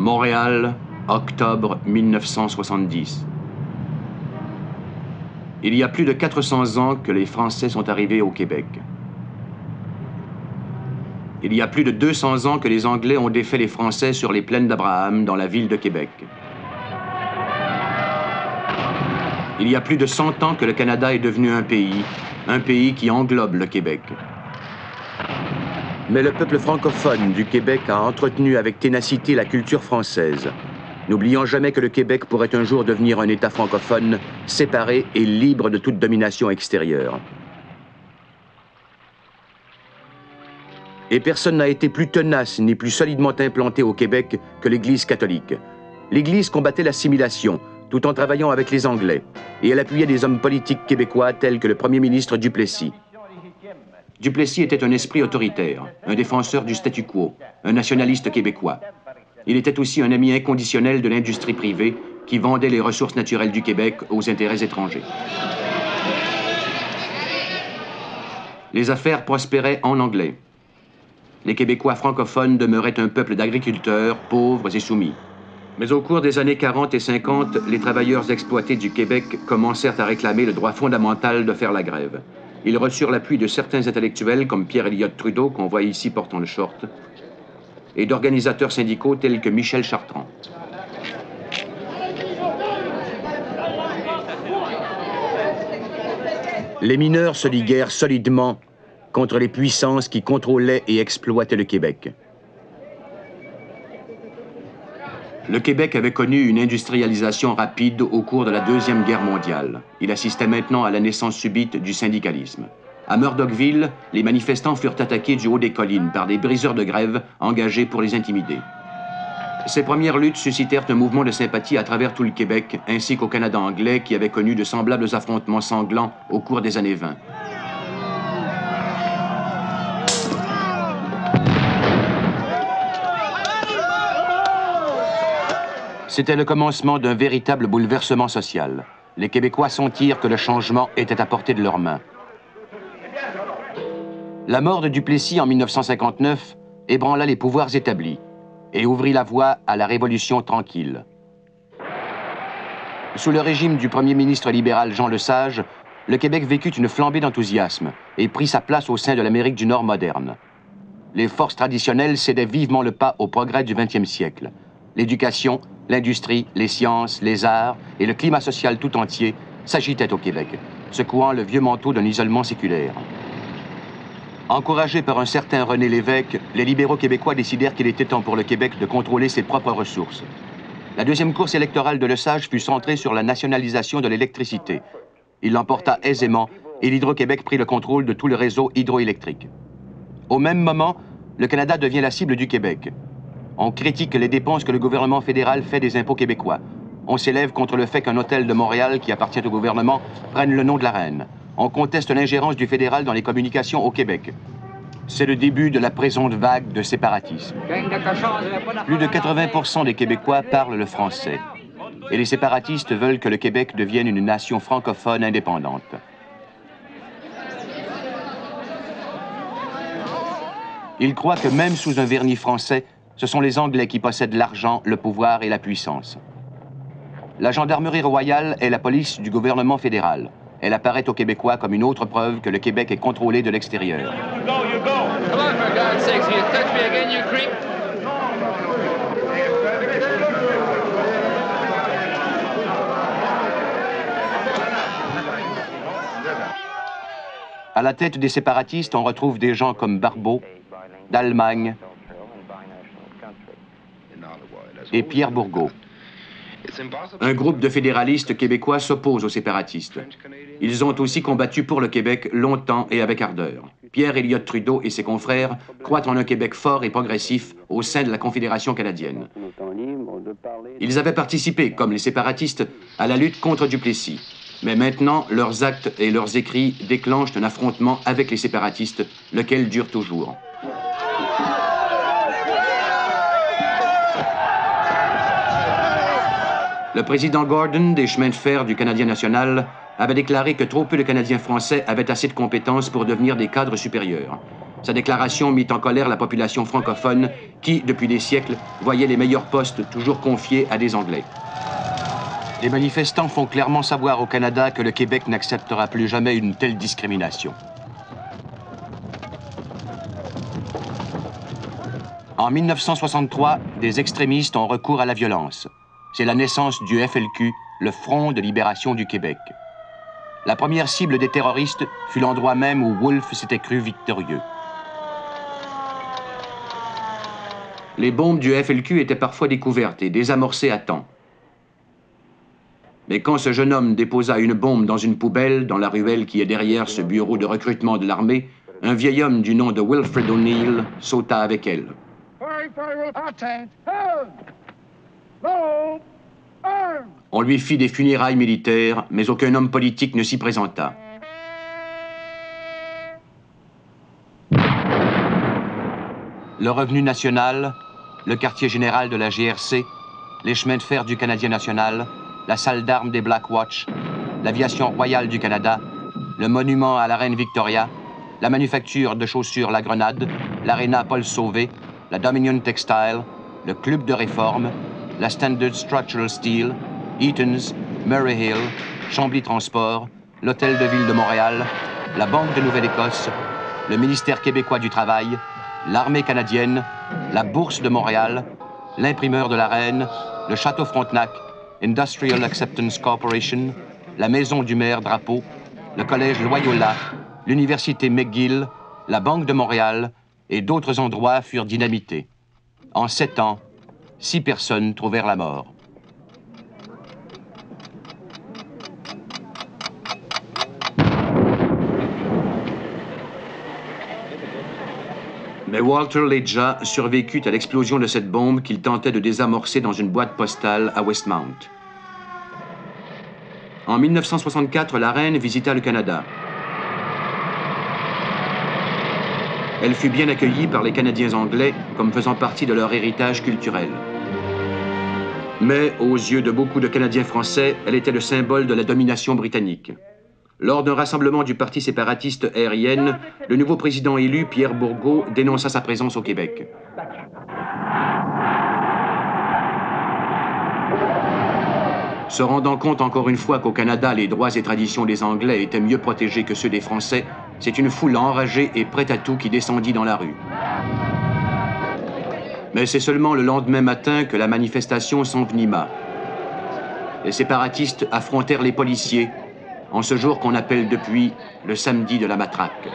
Montréal, octobre 1970. Il y a plus de 400 ans que les Français sont arrivés au Québec. Il y a plus de 200 ans que les Anglais ont défait les Français sur les plaines d'Abraham, dans la ville de Québec. Il y a plus de 100 ans que le Canada est devenu un pays qui englobe le Québec. Mais le peuple francophone du Québec a entretenu avec ténacité la culture française, n'oubliant jamais que le Québec pourrait un jour devenir un État francophone, séparé et libre de toute domination extérieure. Et personne n'a été plus tenace ni plus solidement implanté au Québec que l'Église catholique. L'Église combattait l'assimilation, tout en travaillant avec les Anglais, et elle appuyait des hommes politiques québécois tels que le premier ministre Duplessis. Duplessis était un esprit autoritaire, un défenseur du statu quo, un nationaliste québécois. Il était aussi un ami inconditionnel de l'industrie privée qui vendait les ressources naturelles du Québec aux intérêts étrangers. Les affaires prospéraient en anglais. Les Québécois francophones demeuraient un peuple d'agriculteurs, pauvres et soumis. Mais au cours des années 40 et 50, les travailleurs exploités du Québec commencèrent à réclamer le droit fondamental de faire la grève. Ils reçurent l'appui de certains intellectuels comme Pierre Elliott Trudeau, qu'on voit ici portant le short, et d'organisateurs syndicaux tels que Michel Chartrand. Les mineurs se liguèrent solidement contre les puissances qui contrôlaient et exploitaient le Québec. Le Québec avait connu une industrialisation rapide au cours de la Deuxième Guerre mondiale. Il assistait maintenant à la naissance subite du syndicalisme. À Murdochville, les manifestants furent attaqués du haut des collines par des briseurs de grève engagés pour les intimider. Ces premières luttes suscitèrent un mouvement de sympathie à travers tout le Québec, ainsi qu'au Canada anglais qui avait connu de semblables affrontements sanglants au cours des années 20. C'était le commencement d'un véritable bouleversement social. Les Québécois sentirent que le changement était à portée de leurs mains. La mort de Duplessis en 1959 ébranla les pouvoirs établis et ouvrit la voie à la Révolution tranquille. Sous le régime du premier ministre libéral Jean Lesage, le Québec vécut une flambée d'enthousiasme et prit sa place au sein de l'Amérique du Nord moderne. Les forces traditionnelles cédaient vivement le pas au progrès du XXe siècle. L'éducation, l'industrie, les sciences, les arts et le climat social tout entier s'agitaient au Québec, secouant le vieux manteau d'un isolement séculaire. Encouragés par un certain René Lévesque, les libéraux québécois décidèrent qu'il était temps pour le Québec de contrôler ses propres ressources. La deuxième course électorale de Lesage fut centrée sur la nationalisation de l'électricité. Il l'emporta aisément et l'Hydro-Québec prit le contrôle de tout le réseau hydroélectrique. Au même moment, le Canada devient la cible du Québec. On critique les dépenses que le gouvernement fédéral fait des impôts québécois. On s'élève contre le fait qu'un hôtel de Montréal, qui appartient au gouvernement, prenne le nom de la reine. On conteste l'ingérence du fédéral dans les communications au Québec. C'est le début de la présente vague de séparatisme. Plus de 80% des Québécois parlent le français. Et les séparatistes veulent que le Québec devienne une nation francophone indépendante. Ils croient que même sous un vernis français, ce sont les Anglais qui possèdent l'argent, le pouvoir et la puissance. La gendarmerie royale est la police du gouvernement fédéral. Elle apparaît aux Québécois comme une autre preuve que le Québec est contrôlé de l'extérieur. À la tête des séparatistes, on retrouve des gens comme Barbeau, d'Allemagne et Pierre Bourgault. Un groupe de fédéralistes québécois s'oppose aux séparatistes. Ils ont aussi combattu pour le Québec longtemps et avec ardeur. Pierre Elliott Trudeau et ses confrères croient en un Québec fort et progressif au sein de la Confédération canadienne. Ils avaient participé, comme les séparatistes, à la lutte contre Duplessis. Mais maintenant, leurs actes et leurs écrits déclenchent un affrontement avec les séparatistes, lequel dure toujours. Le président Gordon des chemins de fer du Canadien national avait déclaré que trop peu de Canadiens français avaient assez de compétences pour devenir des cadres supérieurs. Sa déclaration mit en colère la population francophone qui, depuis des siècles, voyait les meilleurs postes toujours confiés à des Anglais. Les manifestants font clairement savoir au Canada que le Québec n'acceptera plus jamais une telle discrimination. En 1963, des extrémistes ont recours à la violence. C'est la naissance du FLQ, le Front de libération du Québec. La première cible des terroristes fut l'endroit même où Wolfe s'était cru victorieux. Les bombes du FLQ étaient parfois découvertes et désamorcées à temps. Mais quand ce jeune homme déposa une bombe dans une poubelle dans la ruelle qui est derrière ce bureau de recrutement de l'armée, un vieil homme du nom de Wilfred O'Neill sauta avec elle. On lui fit des funérailles militaires, mais aucun homme politique ne s'y présenta. Le revenu national, le quartier général de la GRC, les chemins de fer du Canadien national, la salle d'armes des Black Watch, l'aviation royale du Canada, le monument à la reine Victoria, la manufacture de chaussures La Grenade, l'aréna Paul Sauvé, la Dominion Textile, le Club de Réforme, la Standard Structural Steel, Eaton's, Murray Hill, Chambly Transport, l'Hôtel de Ville de Montréal, la Banque de Nouvelle-Écosse, le ministère québécois du Travail, l'armée canadienne, la Bourse de Montréal, l'imprimeur de la Reine, le Château Frontenac, Industrial Acceptance Corporation, la Maison du maire Drapeau, le Collège Loyola, l'Université McGill, la Banque de Montréal et d'autres endroits furent dynamités. En 7 ans, 6 personnes trouvèrent la mort. Mais Walter Leja survécut à l'explosion de cette bombe qu'il tentait de désamorcer dans une boîte postale à Westmount. En 1964, la reine visita le Canada. Elle fut bien accueillie par les Canadiens anglais comme faisant partie de leur héritage culturel. Mais, aux yeux de beaucoup de Canadiens français, elle était le symbole de la domination britannique. Lors d'un rassemblement du Parti séparatiste aérien, le nouveau président élu, Pierre Bourgault, dénonça sa présence au Québec. Se rendant compte encore une fois qu'au Canada, les droits et traditions des Anglais étaient mieux protégés que ceux des Français, c'est une foule enragée et prête à tout qui descendit dans la rue. Mais c'est seulement le lendemain matin que la manifestation s'envenima. Les séparatistes affrontèrent les policiers, en ce jour qu'on appelle depuis le samedi de la matraque.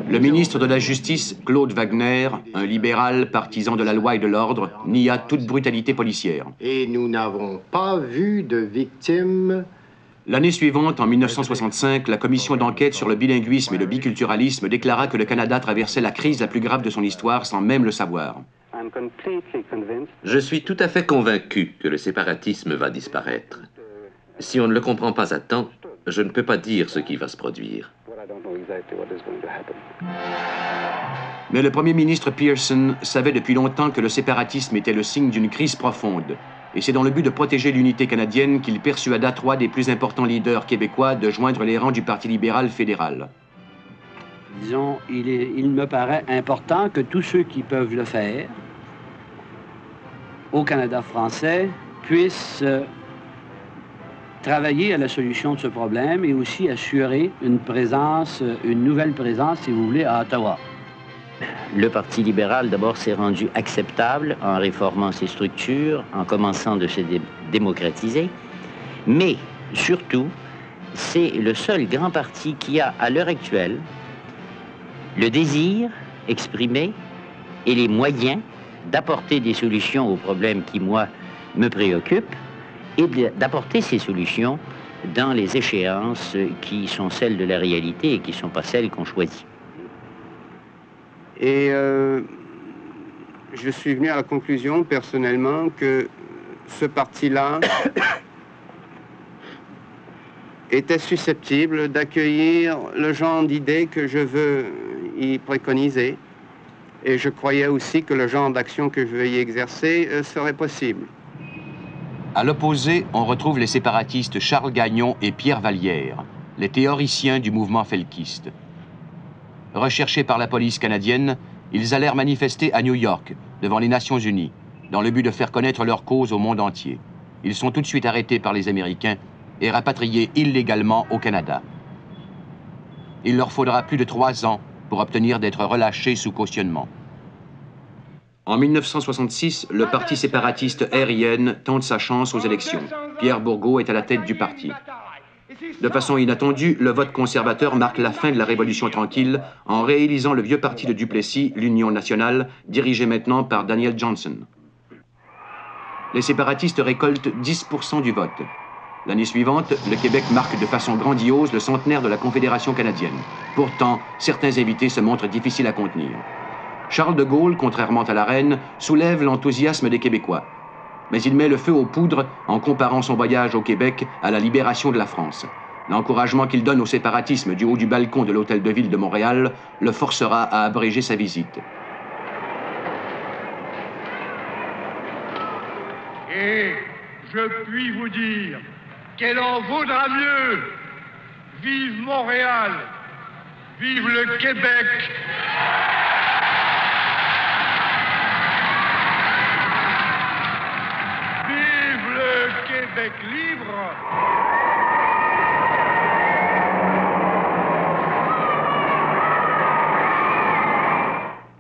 Le ministre de la Justice, Claude Wagner, un libéral partisan de la loi et de l'ordre, nia toute brutalité policière. Et nous n'avons pas vu de victimes. L'année suivante, en 1965, la commission d'enquête sur le bilinguisme et le biculturalisme déclara que le Canada traversait la crise la plus grave de son histoire sans même le savoir. Je suis tout à fait convaincu que le séparatisme va disparaître. Si on ne le comprend pas à temps, je ne peux pas dire ce qui va se produire. Mais le premier ministre Pearson savait depuis longtemps que le séparatisme était le signe d'une crise profonde. Et c'est dans le but de protéger l'unité canadienne qu'il persuada 3 des plus importants leaders québécois de joindre les rangs du Parti libéral fédéral. Disons, il me paraît important que tous ceux qui peuvent le faire au Canada français puissent travailler à la solution de ce problème et aussi assurer une présence, une nouvelle présence, si vous voulez, à Ottawa. Le Parti libéral, d'abord, s'est rendu acceptable en réformant ses structures, en commençant de se démocratiser. Mais, surtout, c'est le seul grand parti qui a, à l'heure actuelle, le désir exprimé et les moyens d'apporter des solutions aux problèmes qui, moi, me préoccupent et d'apporter ces solutions dans les échéances qui sont celles de la réalité et qui ne sont pas celles qu'on choisit. Et je suis venu à la conclusion, personnellement, que ce parti-là était susceptible d'accueillir le genre d'idées que je veux y préconiser Et je croyais aussi que le genre d'action que je vais y exercer serait possible. À l'opposé, on retrouve les séparatistes Charles Gagnon et Pierre Vallière, les théoriciens du mouvement felkiste. Recherchés par la police canadienne, ils allèrent manifester à New York, devant les Nations Unies, dans le but de faire connaître leur cause au monde entier. Ils sont tout de suite arrêtés par les Américains et rapatriés illégalement au Canada. Il leur faudra plus de 3 ans pour obtenir d'être relâchés sous cautionnement. En 1966, le parti séparatiste RIN tente sa chance aux élections. Pierre Bourgault est à la tête du parti. De façon inattendue, le vote conservateur marque la fin de la Révolution tranquille en réélisant le vieux parti de Duplessis, l'Union nationale, dirigé maintenant par Daniel Johnson. Les séparatistes récoltent 10% du vote. L'année suivante, le Québec marque de façon grandiose le centenaire de la Confédération canadienne. Pourtant, certains invités se montrent difficiles à contenir. Charles de Gaulle, contrairement à la reine, soulève l'enthousiasme des Québécois. Mais il met le feu aux poudres en comparant son voyage au Québec à la libération de la France. L'encouragement qu'il donne au séparatisme du haut du balcon de l'Hôtel de Ville de Montréal le forcera à abréger sa visite. Et je puis vous dire qu'elle en vaudra mieux. Vive Montréal, vive le Québec. Vive le Québec libre.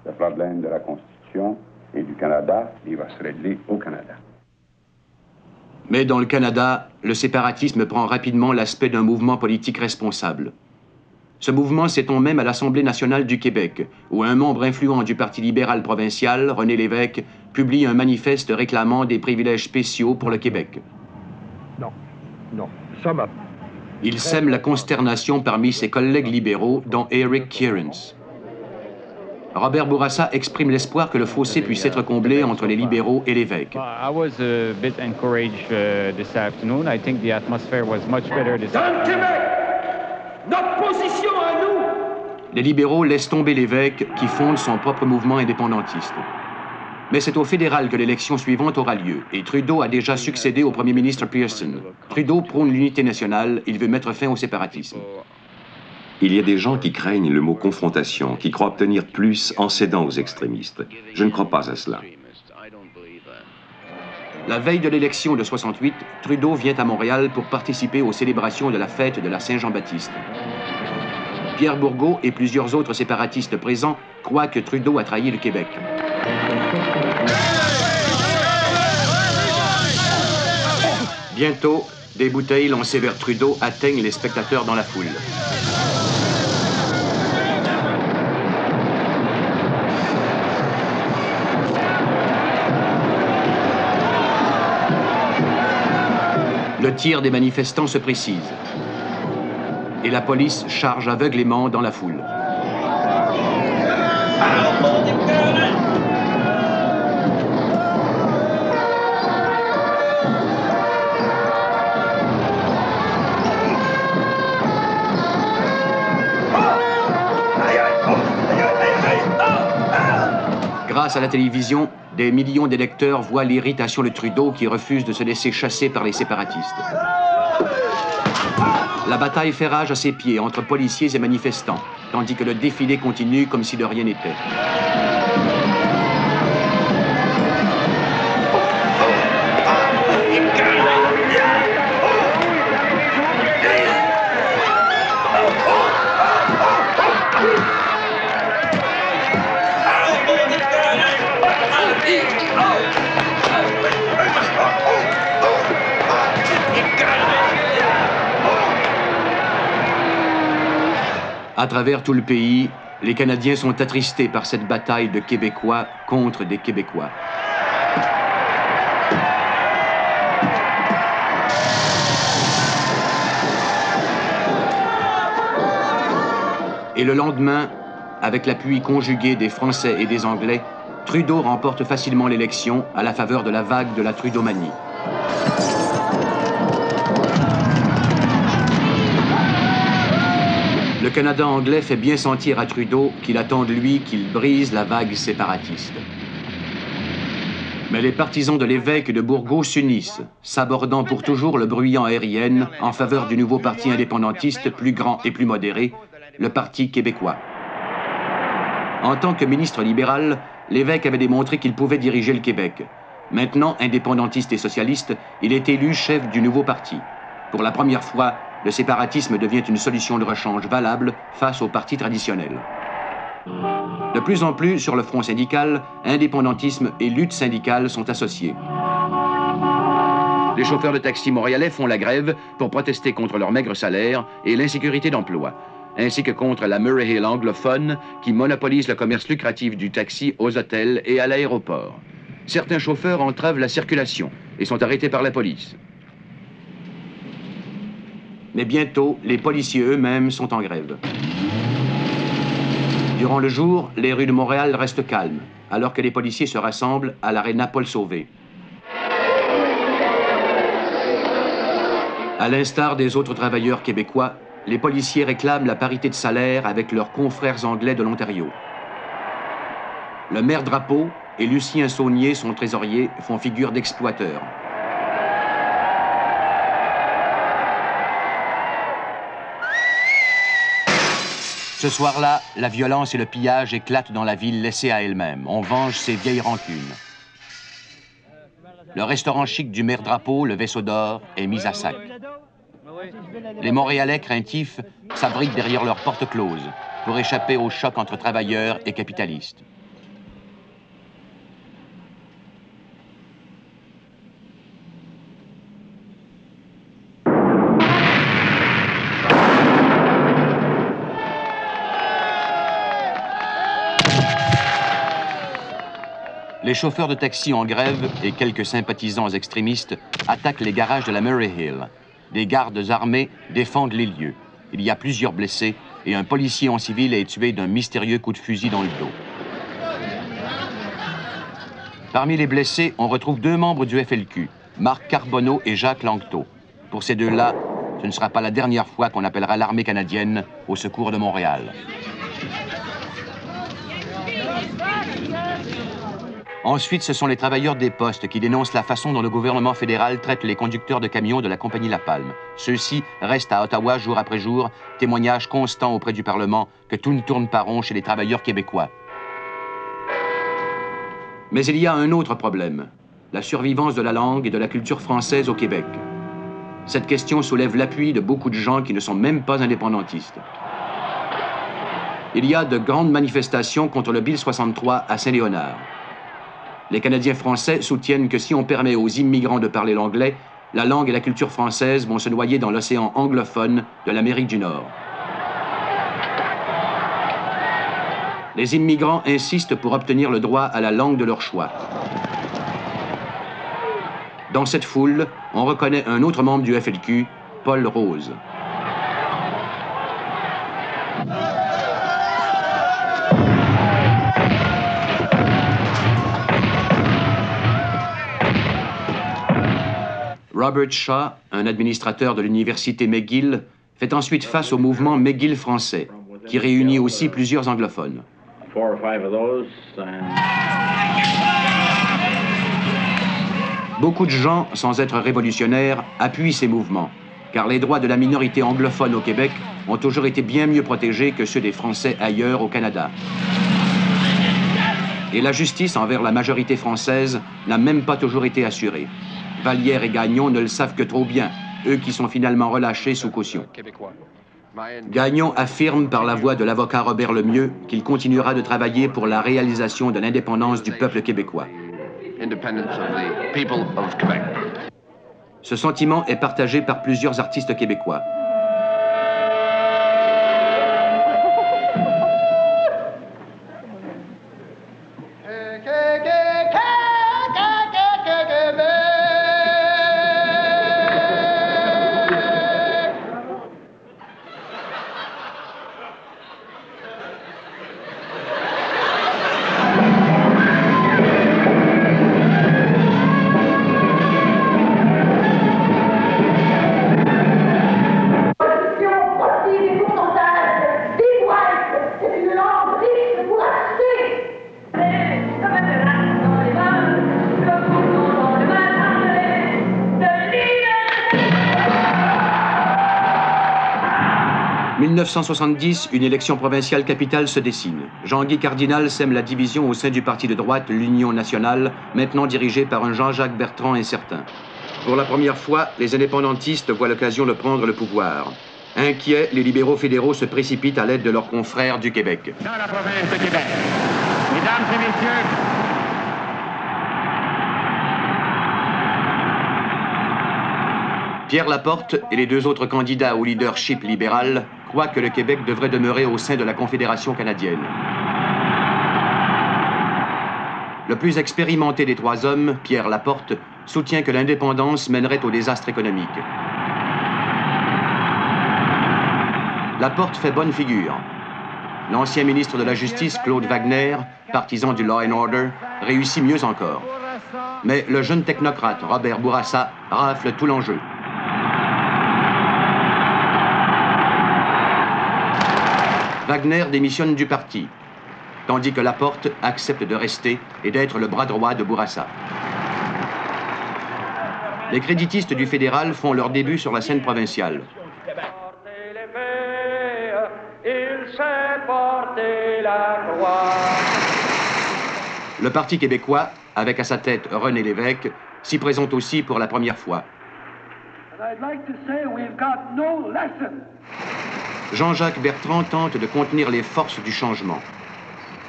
Le problème de la Constitution et du Canada, il va se régler au Canada. Mais dans le Canada, le séparatisme prend rapidement l'aspect d'un mouvement politique responsable. Ce mouvement s'étend même à l'Assemblée nationale du Québec, où un membre influent du Parti libéral provincial, René Lévesque, publie un manifeste réclamant des privilèges spéciaux pour le Québec. Non, ça m'a... Il sème la consternation parmi ses collègues libéraux, dont Eric Kearns. Robert Bourassa exprime l'espoir que le fossé puisse être comblé entre les libéraux et l'évêque. I was a bit encouraged this afternoon. I think the atmosphere was much better this afternoon. Dans le Québec, notre position à nous. Les libéraux laissent tomber l'évêque qui fonde son propre mouvement indépendantiste. Mais c'est au fédéral que l'élection suivante aura lieu, et Trudeau a déjà succédé au premier ministre Pearson. Trudeau prône l'unité nationale, il veut mettre fin au séparatisme. Il y a des gens qui craignent le mot confrontation, qui croient obtenir plus en cédant aux extrémistes. Je ne crois pas à cela. La veille de l'élection de 68, Trudeau vient à Montréal pour participer aux célébrations de la fête de la Saint-Jean-Baptiste. Pierre Bourgault et plusieurs autres séparatistes présents croient que Trudeau a trahi le Québec. Bientôt, des bouteilles lancées vers Trudeau atteignent les spectateurs dans la foule. Le tir des manifestants se précise et la police charge aveuglément dans la foule. Grâce à la télévision, des millions d'électeurs voient l'irritation de Trudeau qui refuse de se laisser chasser par les séparatistes. La bataille fait rage à ses pieds entre policiers et manifestants, tandis que le défilé continue comme si de rien n'était. À travers tout le pays, les Canadiens sont attristés par cette bataille de Québécois contre des Québécois. Et le lendemain, avec l'appui conjugué des Français et des Anglais, Trudeau remporte facilement l'élection à la faveur de la vague de la Trudeaumanie. Le Le Canada anglais fait bien sentir à Trudeau qu'il attend de lui qu'il brise la vague séparatiste. Mais les partisans de l'évêque de Bourgault s'unissent, s'abordant pour toujours le bruyant aérien en faveur du nouveau parti indépendantiste plus grand et plus modéré, le Parti québécois. En tant que ministre libéral, l'évêque avait démontré qu'il pouvait diriger le Québec. Maintenant, indépendantiste et socialiste, il est élu chef du nouveau parti. Pour la première fois, le séparatisme devient une solution de rechange valable face au parti traditionnel. De plus en plus, sur le front syndical, indépendantisme et lutte syndicale sont associés. Les chauffeurs de taxi montréalais font la grève pour protester contre leur maigre salaire et l'insécurité d'emploi, ainsi que contre la Murray Hill anglophone qui monopolise le commerce lucratif du taxi aux hôtels et à l'aéroport. Certains chauffeurs entravent la circulation et sont arrêtés par la police. Mais bientôt, les policiers eux-mêmes sont en grève. Durant le jour, les rues de Montréal restent calmes, alors que les policiers se rassemblent à l'aréna Paul-Sauvé. À l'instar des autres travailleurs québécois, les policiers réclament la parité de salaire avec leurs confrères anglais de l'Ontario. Le maire Drapeau et Lucien Saunier, son trésorier, font figure d'exploiteurs. Ce soir-là, la violence et le pillage éclatent dans la ville laissée à elle-même. On venge ses vieilles rancunes. Le restaurant chic du maire Drapeau, le Vaisseau d'Or, est mis à sac. Les Montréalais craintifs s'abritent derrière leurs portes closes pour échapper au choc entre travailleurs et capitalistes. Les chauffeurs de taxi en grève et quelques sympathisants extrémistes attaquent les garages de la Murray Hill. Des gardes armés défendent les lieux. Il y a plusieurs blessés et un policier en civil est tué d'un mystérieux coup de fusil dans le dos. Parmi les blessés, on retrouve deux membres du FLQ, Marc Carbonneau et Jacques Langteau. Pour ces deux-là, ce ne sera pas la dernière fois qu'on appellera l'armée canadienne au secours de Montréal. Ensuite, ce sont les travailleurs des postes qui dénoncent la façon dont le gouvernement fédéral traite les conducteurs de camions de la compagnie La Palme. Ceux-ci restent à Ottawa jour après jour, témoignage constant auprès du Parlement que tout ne tourne pas rond chez les travailleurs québécois. Mais il y a un autre problème, la survivance de la langue et de la culture française au Québec. Cette question soulève l'appui de beaucoup de gens qui ne sont même pas indépendantistes. Il y a de grandes manifestations contre le Bill 63 à Saint-Léonard. Les Canadiens français soutiennent que si on permet aux immigrants de parler l'anglais, la langue et la culture française vont se noyer dans l'océan anglophone de l'Amérique du Nord. Les immigrants insistent pour obtenir le droit à la langue de leur choix. Dans cette foule, on reconnaît un autre membre du FLQ, Paul Rose. Robert Shaw, un administrateur de l'université McGill, fait ensuite face au mouvement McGill français, qui réunit aussi plusieurs anglophones. Beaucoup de gens, sans être révolutionnaires, appuient ces mouvements, car les droits de la minorité anglophone au Québec ont toujours été bien mieux protégés que ceux des Français ailleurs au Canada. Et la justice envers la majorité française n'a même pas toujours été assurée. Vallière et Gagnon ne le savent que trop bien, eux qui sont finalement relâchés sous caution. Gagnon affirme par la voix de l'avocat Robert Lemieux qu'il continuera de travailler pour la réalisation de l'indépendance du peuple québécois. Ce sentiment est partagé par plusieurs artistes québécois. 1970, une élection provinciale capitale se dessine. Jean-Guy Cardinal sème la division au sein du parti de droite, l'Union nationale, maintenant dirigé par un Jean-Jacques Bertrand incertain. Pour la première fois, les indépendantistes voient l'occasion de prendre le pouvoir. Inquiets, les libéraux fédéraux se précipitent à l'aide de leurs confrères du Québec. Dans la province de Québec, mesdames et messieurs, Pierre Laporte et les deux autres candidats au leadership libéral croient que le Québec devrait demeurer au sein de la Confédération canadienne. Le plus expérimenté des trois hommes, Pierre Laporte, soutient que l'indépendance mènerait au désastre économique. Laporte fait bonne figure. L'ancien ministre de la Justice, Claude Wagner, partisan du Law and Order, réussit mieux encore. Mais le jeune technocrate, Robert Bourassa, rafle tout l'enjeu. Wagner démissionne du parti, tandis que Laporte accepte de rester et d'être le bras droit de Bourassa. Les créditistes du fédéral font leur début sur la scène provinciale. Le Parti québécois, avec à sa tête René Lévesque, s'y présente aussi pour la première fois. Jean-Jacques Bertrand tente de contenir les forces du changement.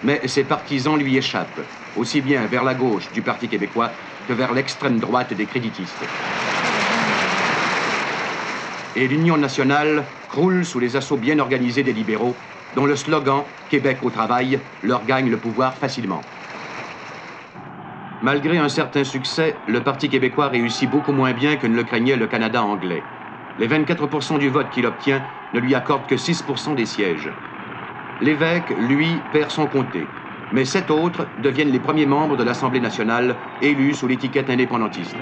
Mais ses partisans lui échappent, aussi bien vers la gauche du Parti québécois que vers l'extrême droite des créditistes. Et l'Union nationale croule sous les assauts bien organisés des libéraux, dont le slogan « Québec au travail » leur gagne le pouvoir facilement. Malgré un certain succès, le Parti québécois réussit beaucoup moins bien que ne le craignait le Canada anglais. Les 24% du vote qu'il obtient ne lui accordent que 6% des sièges. Lévesque, lui, perd son comté. Mais 7 autres deviennent les premiers membres de l'Assemblée nationale, élus sous l'étiquette indépendantiste.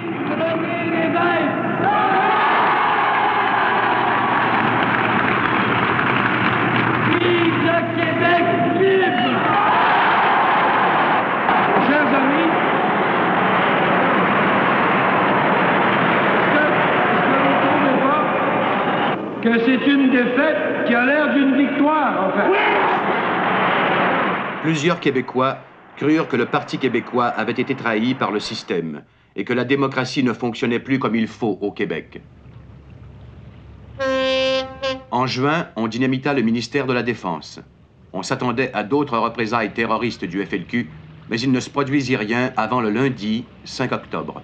vive le Québec libre! Chers amis, que c'est une défaite qui a l'air d'une victoire, en fait. Plusieurs Québécois crurent que le Parti québécois avait été trahi par le système et que la démocratie ne fonctionnait plus comme il faut au Québec. En juin, on dynamita le ministère de la Défense. On s'attendait à d'autres représailles terroristes du FLQ, mais il ne se produisit rien avant le lundi 5 octobre.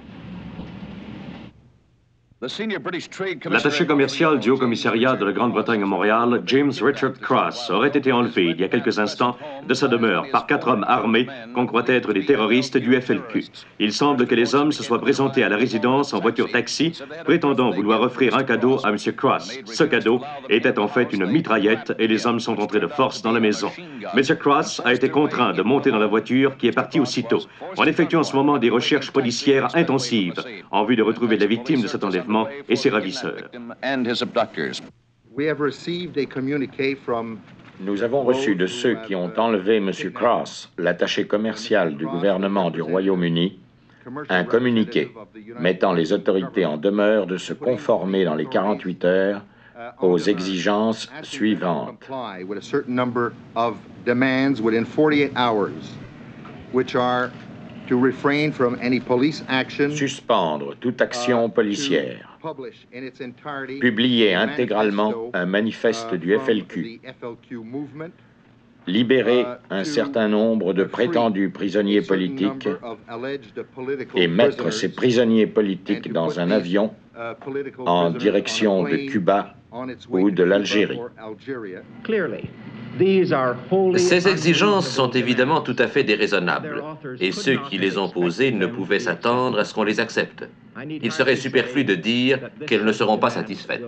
L'attaché commercial du Haut-Commissariat de la Grande-Bretagne à Montréal, James Richard Cross, aurait été enlevé il y a quelques instants de sa demeure par 4 hommes armés qu'on croit être des terroristes du FLQ. Il semble que les hommes se soient présentés à la résidence en voiture taxi, prétendant vouloir offrir un cadeau à M. Cross. Ce cadeau était en fait une mitraillette et les hommes sont entrés de force dans la maison. M. Cross a été contraint de monter dans la voiture qui est partie aussitôt. On effectue en ce moment des recherches policières intensives en vue de retrouver la victime de cet enlèvement et ses ravisseurs. Nous avons reçu de ceux qui ont enlevé M. Cross, l'attaché commercial du gouvernement du Royaume-Uni, un communiqué mettant les autorités en demeure de se conformer dans les 48 heures aux exigences suivantes. Suspendre toute action policière. Publier intégralement un manifeste du FLQ. Libérer un certain nombre de prétendus prisonniers politiques et mettre ces prisonniers politiques dans un avion en direction de Cuba ou de l'Algérie. Ces exigences sont évidemment tout à fait déraisonnables, et ceux qui les ont posées ne pouvaient s'attendre à ce qu'on les accepte. Il serait superflu de dire qu'elles ne seront pas satisfaites.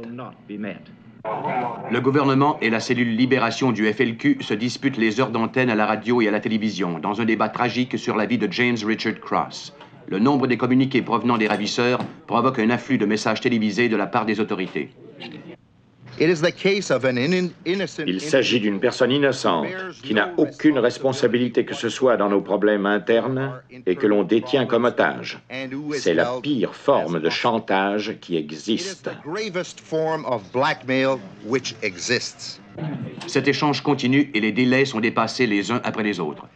Le gouvernement et la cellule Libération du FLQ se disputent les heures d'antenne à la radio et à la télévision, dans un débat tragique sur la vie de James Richard Cross. Le nombre des communiqués provenant des ravisseurs provoque un afflux de messages télévisés de la part des autorités. Il s'agit d'une personne innocente qui n'a aucune responsabilité que ce soit dans nos problèmes internes et que l'on détient comme otage. C'est la pire forme de chantage qui existe. Cet échange continue et les délais sont dépassés les uns après les autres.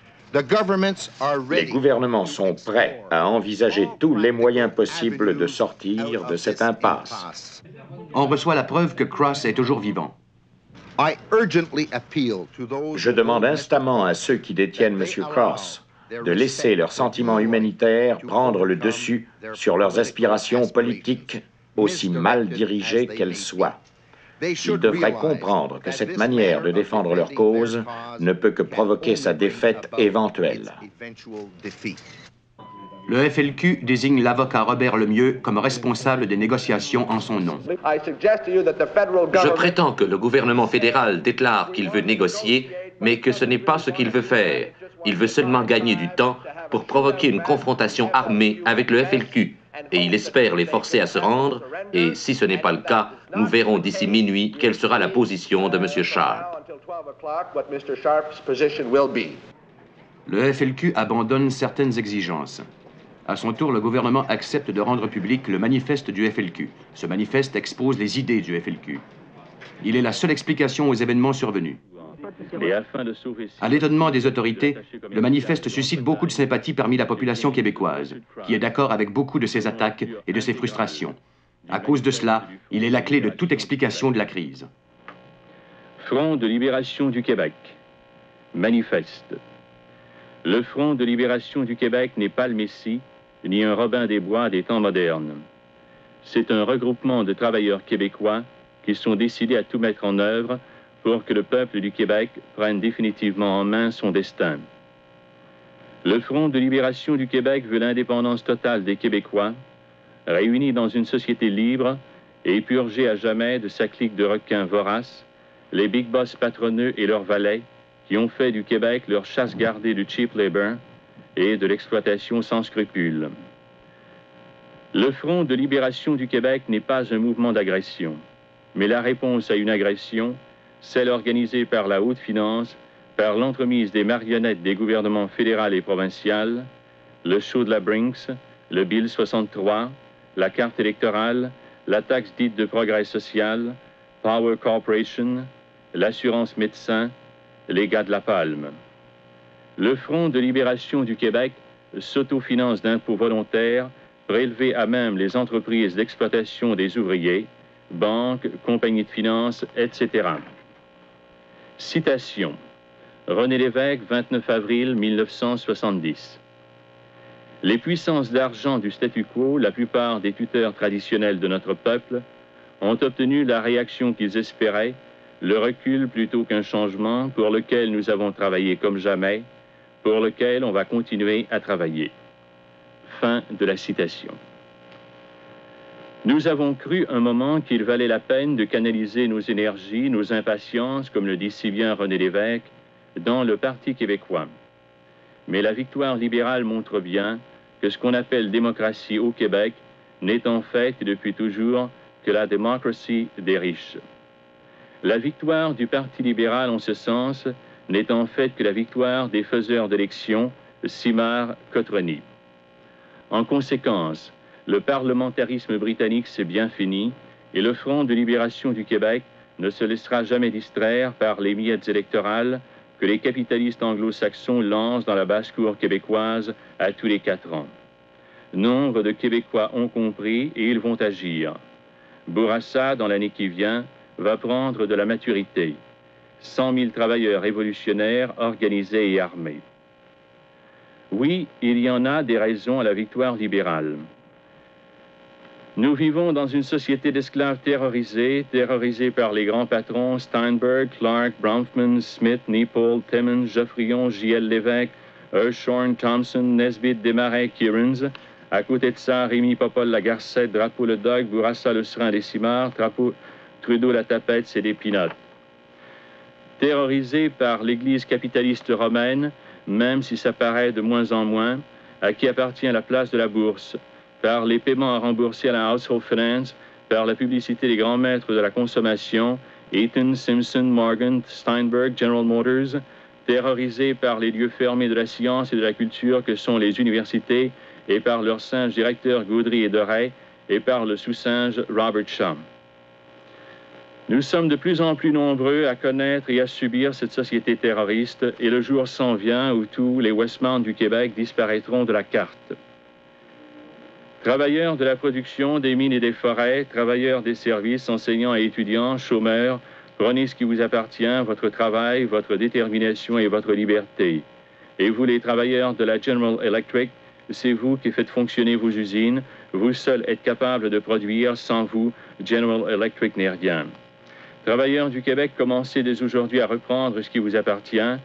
Les gouvernements sont prêts à envisager tous les moyens possibles de sortir de cette impasse. On reçoit la preuve que Cross est toujours vivant. Je demande instamment à ceux qui détiennent M. Cross de laisser leurs sentiments humanitaires prendre le dessus sur leurs aspirations politiques, aussi mal dirigées qu'elles soient. Ils devraient comprendre que cette manière de défendre leur cause ne peut que provoquer sa défaite éventuelle. Le FLQ désigne l'avocat Robert Lemieux comme responsable des négociations en son nom. Je prétends que le gouvernement fédéral déclare qu'il veut négocier, mais que ce n'est pas ce qu'il veut faire. Il veut seulement gagner du temps pour provoquer une confrontation armée avec le FLQ. Et il espère les forcer à se rendre, et si ce n'est pas le cas, nous verrons d'ici minuit quelle sera la position de M. Sharp. Le FLQ abandonne certaines exigences. À son tour, le gouvernement accepte de rendre public le manifeste du FLQ. Ce manifeste expose les idées du FLQ. Il est la seule explication aux événements survenus. À l'étonnement des autorités, le manifeste suscite beaucoup de sympathie parmi la population québécoise, qui est d'accord avec beaucoup de ses attaques et de ses frustrations. À cause de cela, il est la clé de toute explication de la crise. Front de libération du Québec. Manifeste. Le Front de libération du Québec n'est pas le Messie, ni un Robin des Bois des temps modernes. C'est un regroupement de travailleurs québécois qui sont décidés à tout mettre en œuvre pour que le peuple du Québec prenne définitivement en main son destin. Le Front de libération du Québec veut l'indépendance totale des Québécois, réunis dans une société libre et purgés à jamais de sa clique de requins voraces, les big boss patronneux et leurs valets, qui ont fait du Québec leur chasse gardée du cheap labor et de l'exploitation sans scrupules. Le Front de libération du Québec n'est pas un mouvement d'agression, mais la réponse à une agression, celle organisée par la haute finance, par l'entremise des marionnettes des gouvernements fédéral et provincial, le show de la Brinks, le Bill 63, la carte électorale, la taxe dite de progrès social, Power Corporation, l'assurance médecin, les gars de la Palme. Le Front de libération du Québec s'autofinance d'impôts volontaires prélevés à même les entreprises d'exploitation des ouvriers, banques, compagnies de finances, etc. Citation. René Lévesque, 29 avril 1970. Les puissances d'argent du statu quo, la plupart des tuteurs traditionnels de notre peuple, ont obtenu la réaction qu'ils espéraient, le recul plutôt qu'un changement pour lequel nous avons travaillé comme jamais, pour lequel on va continuer à travailler. Fin de la citation. Nous avons cru un moment qu'il valait la peine de canaliser nos énergies, nos impatiences, comme le dit si bien René Lévesque, dans le Parti québécois. Mais la victoire libérale montre bien que ce qu'on appelle démocratie au Québec n'est en fait depuis toujours que la démocratie des riches. La victoire du Parti libéral en ce sens n'est en fait que la victoire des faiseurs d'élections, Simard-Cotroni. En conséquence, le parlementarisme britannique s'est bien fini et le Front de libération du Québec ne se laissera jamais distraire par les miettes électorales que les capitalistes anglo-saxons lancent dans la basse-cour québécoise à tous les 4 ans. Nombre de Québécois ont compris et ils vont agir. Bourassa, dans l'année qui vient, va prendre de la maturité. 100 000 travailleurs révolutionnaires organisés et armés. Oui, il y en a des raisons à la victoire libérale. Nous vivons dans une société d'esclaves terrorisés par les grands patrons Steinberg, Clark, Bronfman, Smith, Nipple, Timmons, Geoffrion, J.L. Lévesque, Hirshhorn, Thompson, Nesbitt, Desmarais, Kearns. À côté de ça, Rémi Popol, la Garcette, Drapeau le Dog, Bourassa le Serin des Cimards, Trudeau la Tapette, c'est des pinottes. Terrorisés par l'Église capitaliste romaine, même si ça paraît de moins en moins, à qui appartient la place de la bourse, par les paiements à rembourser à la Household Finance, par la publicité des grands maîtres de la consommation, Eaton, Simpson, Morgan, Steinberg, General Motors, terrorisés par les lieux fermés de la science et de la culture que sont les universités, et par leurs singes directeurs Gaudry et Doré, et par le sous-singe Robert Shaw. Nous sommes de plus en plus nombreux à connaître et à subir cette société terroriste, et le jour s'en vient où tous les Westmount du Québec disparaîtront de la carte. Travailleurs de la production, des mines et des forêts, travailleurs des services, enseignants et étudiants, chômeurs, prenez ce qui vous appartient, votre travail, votre détermination et votre liberté. Et vous, les travailleurs de la General Electric, c'est vous qui faites fonctionner vos usines, vous seuls êtes capables de produire, sans vous, General Electric n'est rien. Travailleurs du Québec, commencez dès aujourd'hui à reprendre ce qui vous appartient,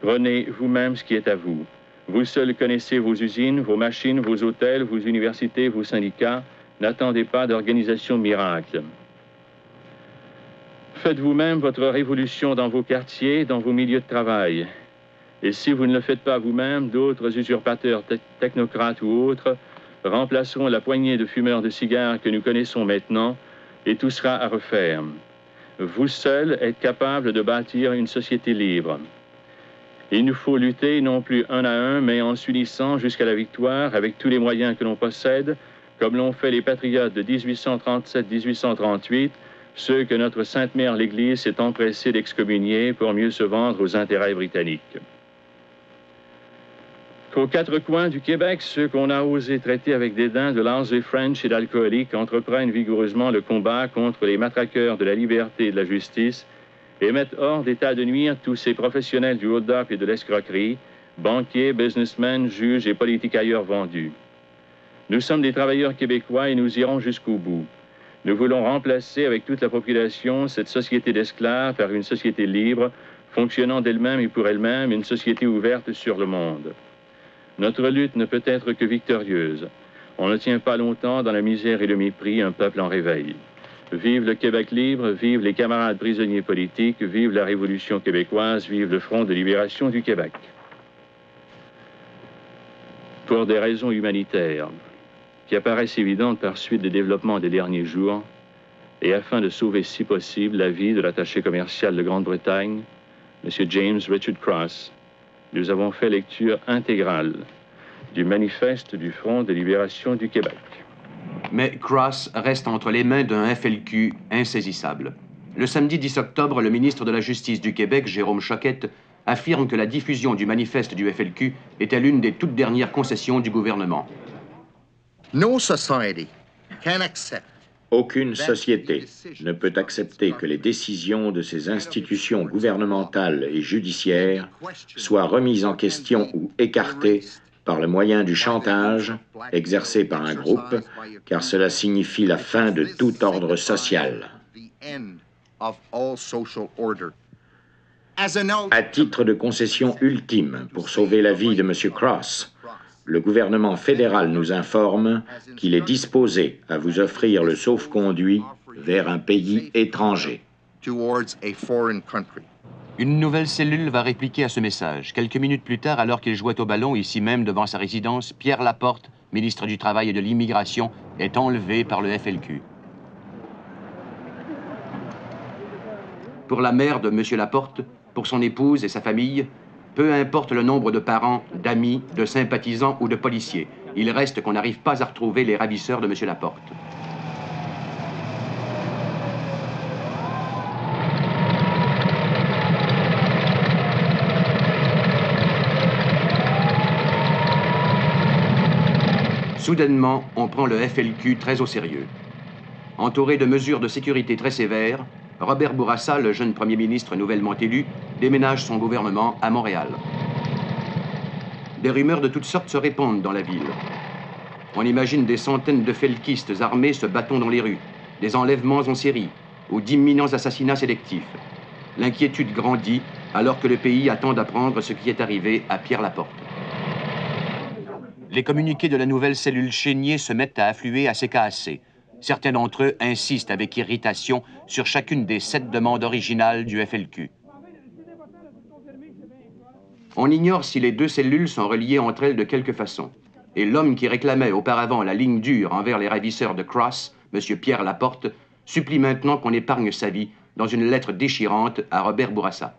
prenez vous-même ce qui est à vous. Vous seuls connaissez vos usines, vos machines, vos hôtels, vos universités, vos syndicats. N'attendez pas d'organisation miracle. Faites vous-même votre révolution dans vos quartiers, dans vos milieux de travail. Et si vous ne le faites pas vous-même, d'autres usurpateurs technocrates ou autres remplaceront la poignée de fumeurs de cigares que nous connaissons maintenant, et tout sera à refaire. Vous seuls êtes capables de bâtir une société libre. Il nous faut lutter non plus un à un, mais en s'unissant jusqu'à la victoire avec tous les moyens que l'on possède, comme l'ont fait les patriotes de 1837-1838, ceux que notre Sainte Mère l'Église s'est empressée d'excommunier pour mieux se vendre aux intérêts britanniques. Qu'aux quatre coins du Québec, ceux qu'on a osé traiter avec dédain de lazy French et d'alcooliques entreprennent vigoureusement le combat contre les matraqueurs de la liberté et de la justice et mettent hors d'état de nuire tous ces professionnels du hold-up et de l'escroquerie, banquiers, businessmen, juges et politiques ailleurs vendus. Nous sommes des travailleurs québécois et nous irons jusqu'au bout. Nous voulons remplacer avec toute la population cette société d'esclaves par une société libre, fonctionnant d'elle-même et pour elle-même, une société ouverte sur le monde. Notre lutte ne peut être que victorieuse. On ne tient pas longtemps dans la misère et le mépris un peuple en réveil. Vive le Québec libre, vive les camarades prisonniers politiques, vive la Révolution québécoise, vive le Front de libération du Québec. Pour des raisons humanitaires, qui apparaissent évidentes par suite des développements des derniers jours, et afin de sauver si possible la vie de l'attaché commercial de Grande-Bretagne, M. James Richard Cross, nous avons fait lecture intégrale du manifeste du Front de libération du Québec. Mais Cross reste entre les mains d'un FLQ insaisissable. Le samedi 10 octobre, le ministre de la Justice du Québec, Jérôme Choquette, affirme que la diffusion du manifeste du FLQ était l'une des toutes dernières concessions du gouvernement. Aucune société ne peut accepter que les décisions de ses institutions gouvernementales et judiciaires soient remises en question ou écartées par le moyen du chantage exercé par un groupe, car cela signifie la fin de tout ordre social. À titre de concession ultime pour sauver la vie de M. Cross, le gouvernement fédéral nous informe qu'il est disposé à vous offrir le sauf-conduit vers un pays étranger. Une nouvelle cellule va répliquer à ce message. Quelques minutes plus tard, alors qu'il jouait au ballon ici même devant sa résidence, Pierre Laporte, ministre du Travail et de l'Immigration, est enlevé par le FLQ. Pour la mère de M. Laporte, pour son épouse et sa famille, peu importe le nombre de parents, d'amis, de sympathisants ou de policiers, il reste qu'on n'arrive pas à retrouver les ravisseurs de M. Laporte. Soudainement, on prend le FLQ très au sérieux. Entouré de mesures de sécurité très sévères, Robert Bourassa, le jeune premier ministre nouvellement élu, déménage son gouvernement à Montréal. Des rumeurs de toutes sortes se répandent dans la ville. On imagine des centaines de felkistes armés se battant dans les rues, des enlèvements en série ou d'imminents assassinats sélectifs. L'inquiétude grandit alors que le pays attend d'apprendre ce qui est arrivé à Pierre Laporte. Les communiqués de la nouvelle cellule Chénier se mettent à affluer à CKAC. Certains d'entre eux insistent avec irritation sur chacune des 7 demandes originales du FLQ. On ignore si les deux cellules sont reliées entre elles de quelque façon. Et l'homme qui réclamait auparavant la ligne dure envers les ravisseurs de Cross, M. Pierre Laporte, supplie maintenant qu'on épargne sa vie dans une lettre déchirante à Robert Bourassa.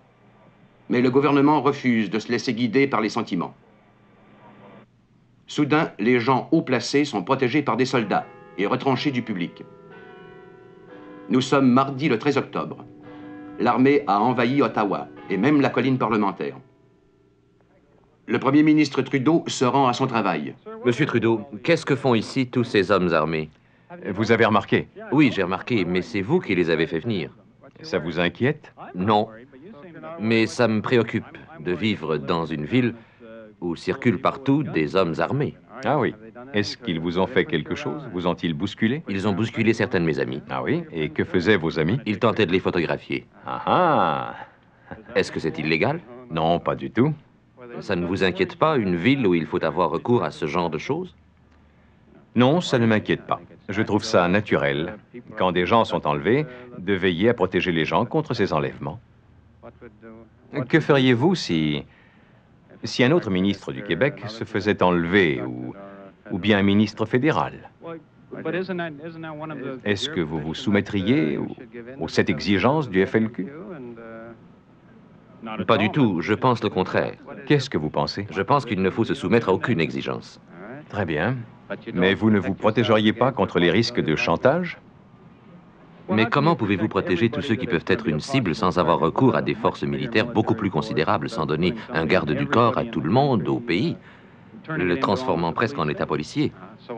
Mais le gouvernement refuse de se laisser guider par les sentiments. Soudain, les gens haut placés sont protégés par des soldats et retranchés du public. Nous sommes mardi le 13 octobre. L'armée a envahi Ottawa et même la colline parlementaire. Le premier ministre Trudeau se rend à son travail. Monsieur Trudeau, qu'est-ce que font ici tous ces hommes armés? Vous avez remarqué? Oui, j'ai remarqué, mais c'est vous qui les avez fait venir. Ça vous inquiète? Non, mais ça me préoccupe de vivre dans une ville où circulent partout des hommes armés. Ah oui. Est-ce qu'ils vous ont fait quelque chose? Vous ont-ils bousculé? Ils ont bousculé certains de mes amis. Ah oui? Et que faisaient vos amis? Ils tentaient de les photographier. Ah ah! Est-ce que c'est illégal? Non, pas du tout. Ça ne vous inquiète pas, une ville où il faut avoir recours à ce genre de choses? Non, ça ne m'inquiète pas. Je trouve ça naturel, quand des gens sont enlevés, de veiller à protéger les gens contre ces enlèvements. Que feriez-vous si un autre ministre du Québec se faisait enlever, ou bien un ministre fédéral? Est-ce que vous vous soumettriez aux 7 exigences du FLQ? Pas du tout, je pense le contraire. Qu'est-ce que vous pensez? Je pense qu'il ne faut se soumettre à aucune exigence. Très bien. Mais vous ne vous protégeriez pas contre les risques de chantage? Mais comment pouvez-vous protéger tous ceux qui peuvent être une cible sans avoir recours à des forces militaires beaucoup plus considérables, sans donner un garde du corps à tout le monde, au pays, le transformant presque en état policier?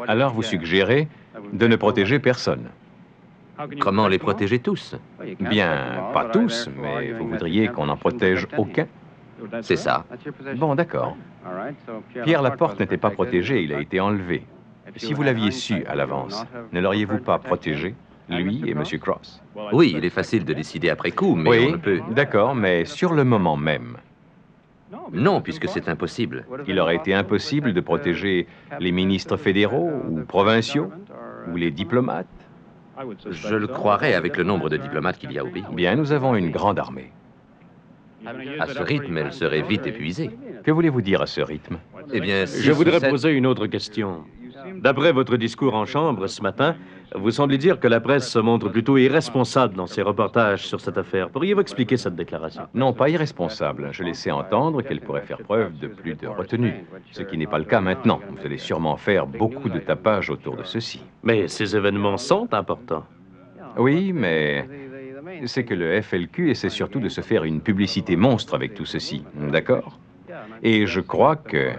Alors vous suggérez de ne protéger personne? Comment les protéger tous? Bien, pas tous, mais vous voudriez qu'on n'en protège aucun? C'est ça. Bon, d'accord. Pierre Laporte n'était pas protégé, il a été enlevé. Si vous l'aviez su à l'avance, ne l'auriez-vous pas protégé, lui et M. Cross? Oui, il est facile de décider après coup, mais oui, on ne peut... D'accord, mais sur le moment même? Non, puisque c'est impossible. Il aurait été impossible de protéger les ministres fédéraux ou provinciaux, ou les diplomates? Je le croirais avec le nombre de diplomates qu'il y a au pays. Bien, nous avons une grande armée. À ce rythme, elle serait vite épuisée. Que voulez-vous dire à ce rythme? Eh bien, je voudrais poser une autre question. D'après votre discours en Chambre ce matin, vous semblez dire que la presse se montre plutôt irresponsable dans ses reportages sur cette affaire. Pourriez-vous expliquer cette déclaration? Non, pas irresponsable. Je laissais entendre qu'elle pourrait faire preuve de plus de retenue, ce qui n'est pas le cas maintenant. Vous allez sûrement faire beaucoup de tapage autour de ceci. Mais ces événements sont importants. Oui, mais c'est que le FLQ essaie surtout de se faire une publicité monstre avec tout ceci, d'accord? Et je crois que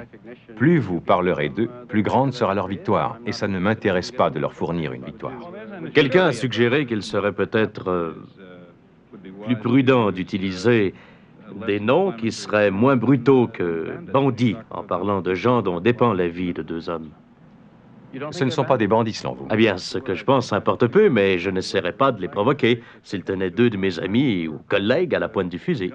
plus vous parlerez d'eux, plus grande sera leur victoire. Et ça ne m'intéresse pas de leur fournir une victoire. Quelqu'un a suggéré qu'il serait peut-être plus prudent d'utiliser des noms qui seraient moins brutaux que bandits, en parlant de gens dont dépend la vie de 2 hommes. Ce ne sont pas des bandits, selon vous. Eh bien, ce que je pense importe peu, mais je n'essaierai pas de les provoquer s'ils tenaient 2 de mes amis ou collègues à la pointe du fusil.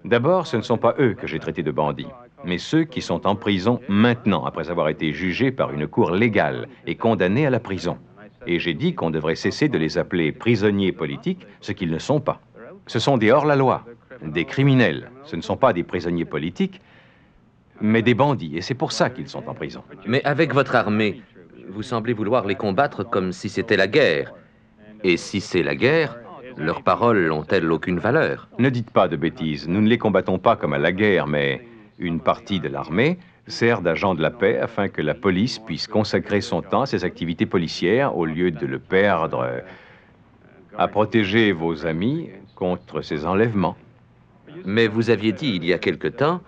D'abord, ce ne sont pas eux que j'ai traités de bandits, mais ceux qui sont en prison maintenant, après avoir été jugés par une cour légale et condamnés à la prison. Et j'ai dit qu'on devrait cesser de les appeler prisonniers politiques, ce qu'ils ne sont pas. Ce sont des hors-la-loi, des criminels. Ce ne sont pas des prisonniers politiques, mais des bandits, et c'est pour ça qu'ils sont en prison. Mais avec votre armée, vous semblez vouloir les combattre comme si c'était la guerre. Et si c'est la guerre, leurs paroles ont-elles aucune valeur? Ne dites pas de bêtises. Nous ne les combattons pas comme à la guerre, mais une partie de l'armée sert d'agent de la paix afin que la police puisse consacrer son temps à ses activités policières au lieu de le perdre à protéger vos amis contre ces enlèvements. Mais vous aviez dit il y a quelque temps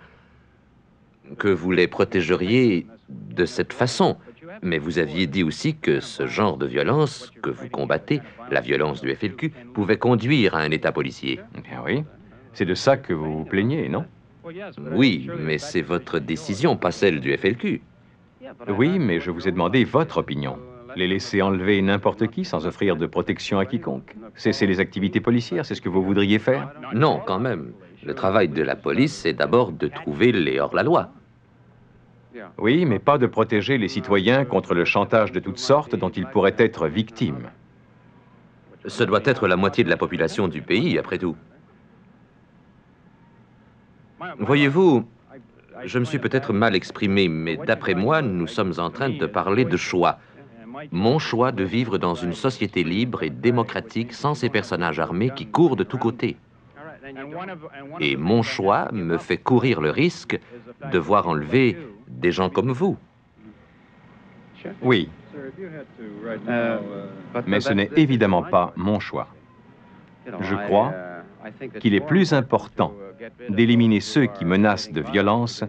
que vous les protégeriez de cette façon. Mais vous aviez dit aussi que ce genre de violence que vous combattez, la violence du FLQ, pouvait conduire à un état policier. Bien oui, c'est de ça que vous vous plaignez, non? Oui, mais c'est votre décision, pas celle du FLQ. Oui, mais je vous ai demandé votre opinion. Les laisser enlever n'importe qui sans offrir de protection à quiconque. Cesser les activités policières, c'est ce que vous voudriez faire? Non, quand même. Le travail de la police, c'est d'abord de trouver les hors-la-loi. Oui, mais pas de protéger les citoyens contre le chantage de toutes sortes dont ils pourraient être victimes. Ce doit être la moitié de la population du pays, après tout. Voyez-vous, je me suis peut-être mal exprimé, mais d'après moi, nous sommes en train de parler de choix. Mon choix de vivre dans une société libre et démocratique sans ces personnages armés qui courent de tous côtés. Et mon choix me fait courir le risque de voir enlever des gens comme vous. Oui. Mais ce n'est évidemment pas mon choix. Je crois qu'il est plus important d'éliminer ceux qui menacent de violence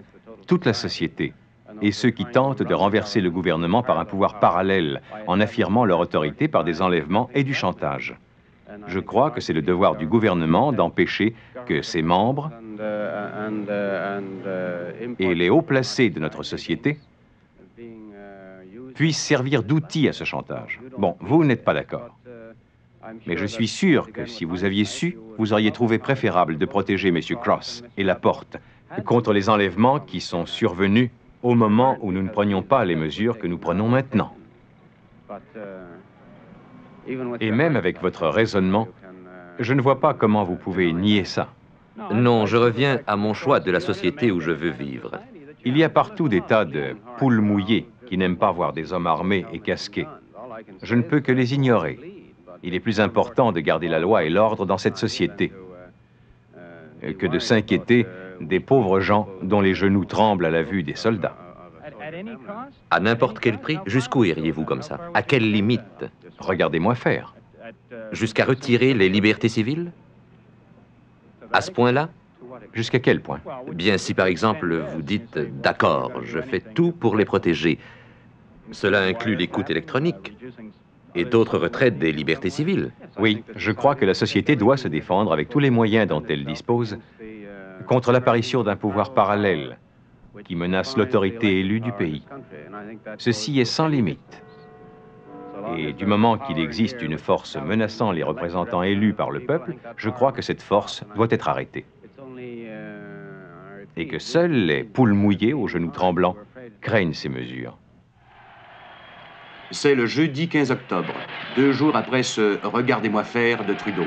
toute la société et ceux qui tentent de renverser le gouvernement par un pouvoir parallèle en affirmant leur autorité par des enlèvements et du chantage. Je crois que c'est le devoir du gouvernement d'empêcher que ses membres et les hauts placés de notre société puissent servir d'outils à ce chantage. Bon, vous n'êtes pas d'accord. Mais je suis sûr que si vous aviez su, vous auriez trouvé préférable de protéger M. Cross et la porte contre les enlèvements qui sont survenus au moment où nous ne prenions pas les mesures que nous prenons maintenant. Et même avec votre raisonnement, je ne vois pas comment vous pouvez nier ça. Non, je reviens à mon choix de la société où je veux vivre. Il y a partout des tas de poules mouillées qui n'aiment pas voir des hommes armés et casqués. Je ne peux que les ignorer. Il est plus important de garder la loi et l'ordre dans cette société que de s'inquiéter des pauvres gens dont les genoux tremblent à la vue des soldats. À n'importe quel prix, jusqu'où iriez-vous comme ça? À quelle limite? Regardez-moi faire. Jusqu'à retirer les libertés civiles? À ce point-là? Jusqu'à quel point? Bien, si par exemple vous dites « D'accord, je fais tout pour les protéger », cela inclut l'écoute électronique et d'autres retraites des libertés civiles. Oui, je crois que la société doit se défendre avec tous les moyens dont elle dispose contre l'apparition d'un pouvoir parallèle qui menace l'autorité élue du pays. Ceci est sans limite. Et du moment qu'il existe une force menaçant les représentants élus par le peuple, je crois que cette force doit être arrêtée. Et que seules les poules mouillées aux genoux tremblants craignent ces mesures. C'est le jeudi 15 octobre, 2 jours après ce « Regardez-moi faire » de Trudeau.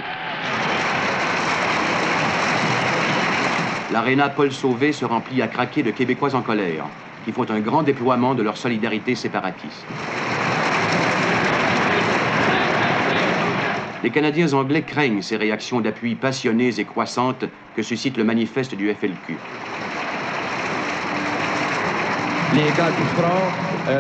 L'aréna Paul Sauvé se remplit à craquer de Québécois en colère, qui font un grand déploiement de leur solidarité séparatiste. Les Canadiens anglais craignent ces réactions d'appui passionnées et croissantes que suscite le manifeste du FLQ. Les gars du front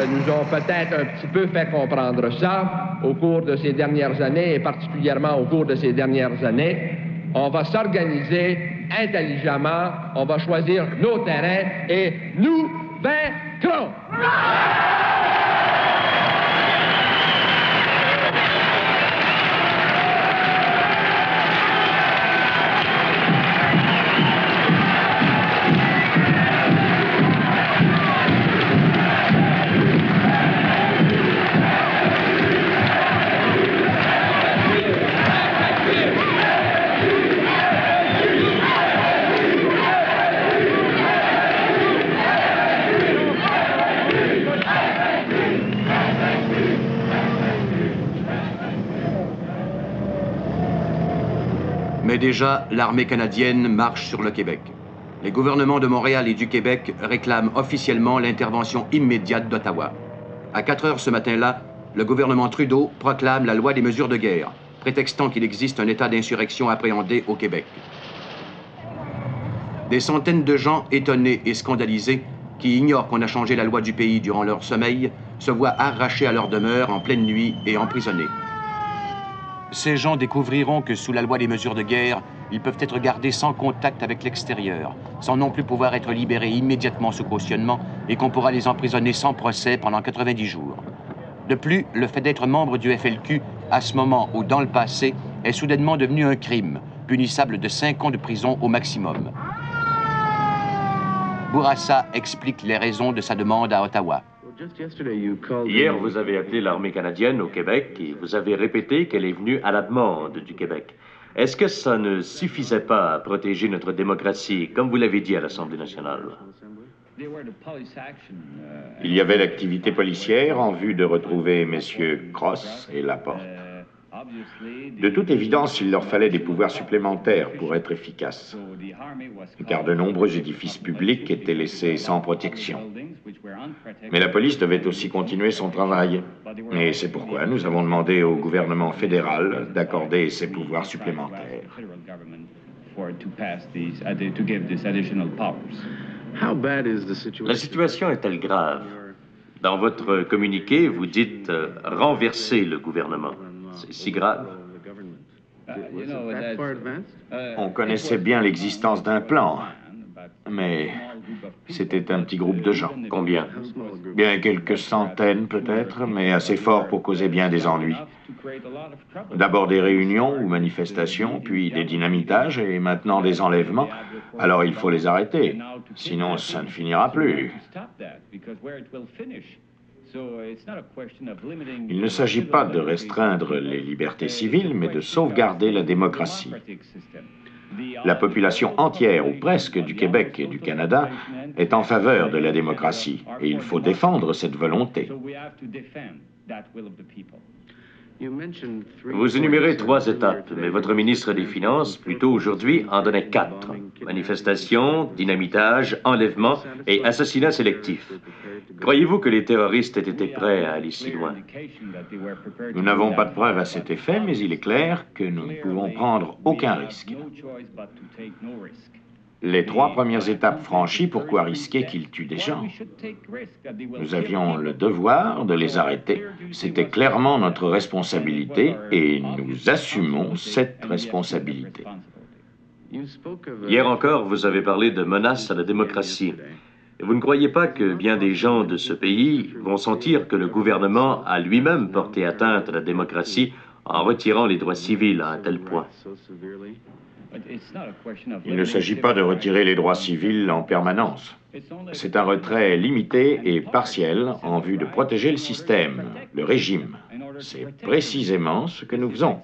nous ont peut-être un petit peu fait comprendre ça au cours de ces dernières années, et particulièrement au cours de ces dernières années. On va s'organiser intelligemment, on va choisir nos terrains et nous vaincrons! Mais déjà, l'armée canadienne marche sur le Québec. Les gouvernements de Montréal et du Québec réclament officiellement l'intervention immédiate d'Ottawa. À 4 heures ce matin-là, le gouvernement Trudeau proclame la loi des mesures de guerre, prétextant qu'il existe un état d'insurrection appréhendé au Québec. Des centaines de gens étonnés et scandalisés, qui ignorent qu'on a changé la loi du pays durant leur sommeil, se voient arrachés à leur demeure en pleine nuit et emprisonnés. Ces gens découvriront que sous la loi des mesures de guerre, ils peuvent être gardés sans contact avec l'extérieur, sans non plus pouvoir être libérés immédiatement sous cautionnement et qu'on pourra les emprisonner sans procès pendant 90 jours. De plus, le fait d'être membre du FLQ, à ce moment ou dans le passé, est soudainement devenu un crime, punissable de 5 ans de prison au maximum. Bourassa explique les raisons de sa demande à Ottawa. Hier, vous avez appelé l'armée canadienne au Québec et vous avez répété qu'elle est venue à la demande du Québec. Est-ce que ça ne suffisait pas à protéger notre démocratie, comme vous l'avez dit à l'Assemblée nationale? Il y avait l'activité policière en vue de retrouver messieurs Cross et Laporte. De toute évidence, il leur fallait des pouvoirs supplémentaires pour être efficaces, car de nombreux édifices publics étaient laissés sans protection. Mais la police devait aussi continuer son travail, et c'est pourquoi nous avons demandé au gouvernement fédéral d'accorder ces pouvoirs supplémentaires. La situation est-elle grave? Dans votre communiqué, vous dites renverser le gouvernement. C'est si grave? On connaissait bien l'existence d'un plan, mais c'était un petit groupe de gens. Combien? Bien quelques centaines peut-être, mais assez fort pour causer bien des ennuis. D'abord des réunions ou manifestations, puis des dynamitages et maintenant des enlèvements. Alors il faut les arrêter, sinon ça ne finira plus. Il ne s'agit pas de restreindre les libertés civiles, mais de sauvegarder la démocratie. La population entière, ou presque, du Québec et du Canada est en faveur de la démocratie, et il faut défendre cette volonté. Vous énumérez 3 étapes, mais votre ministre des Finances, plus tôt aujourd'hui, en donnait 4. Manifestations, dynamitage, enlèvement et assassinat sélectif. Croyez-vous que les terroristes aient été prêts à aller si loin? Nous n'avons pas de preuves à cet effet, mais il est clair que nous ne pouvons prendre aucun risque. Les 3 premières étapes franchies, pourquoi risquer qu'ils tuent des gens? Nous avions le devoir de les arrêter. C'était clairement notre responsabilité et nous assumons cette responsabilité. Hier encore, vous avez parlé de menaces à la démocratie. Vous ne croyez pas que bien des gens de ce pays vont sentir que le gouvernement a lui-même porté atteinte à la démocratie en retirant les droits civils à un tel point? Il ne s'agit pas de retirer les droits civils en permanence. C'est un retrait limité et partiel en vue de protéger le système, le régime. C'est précisément ce que nous faisons.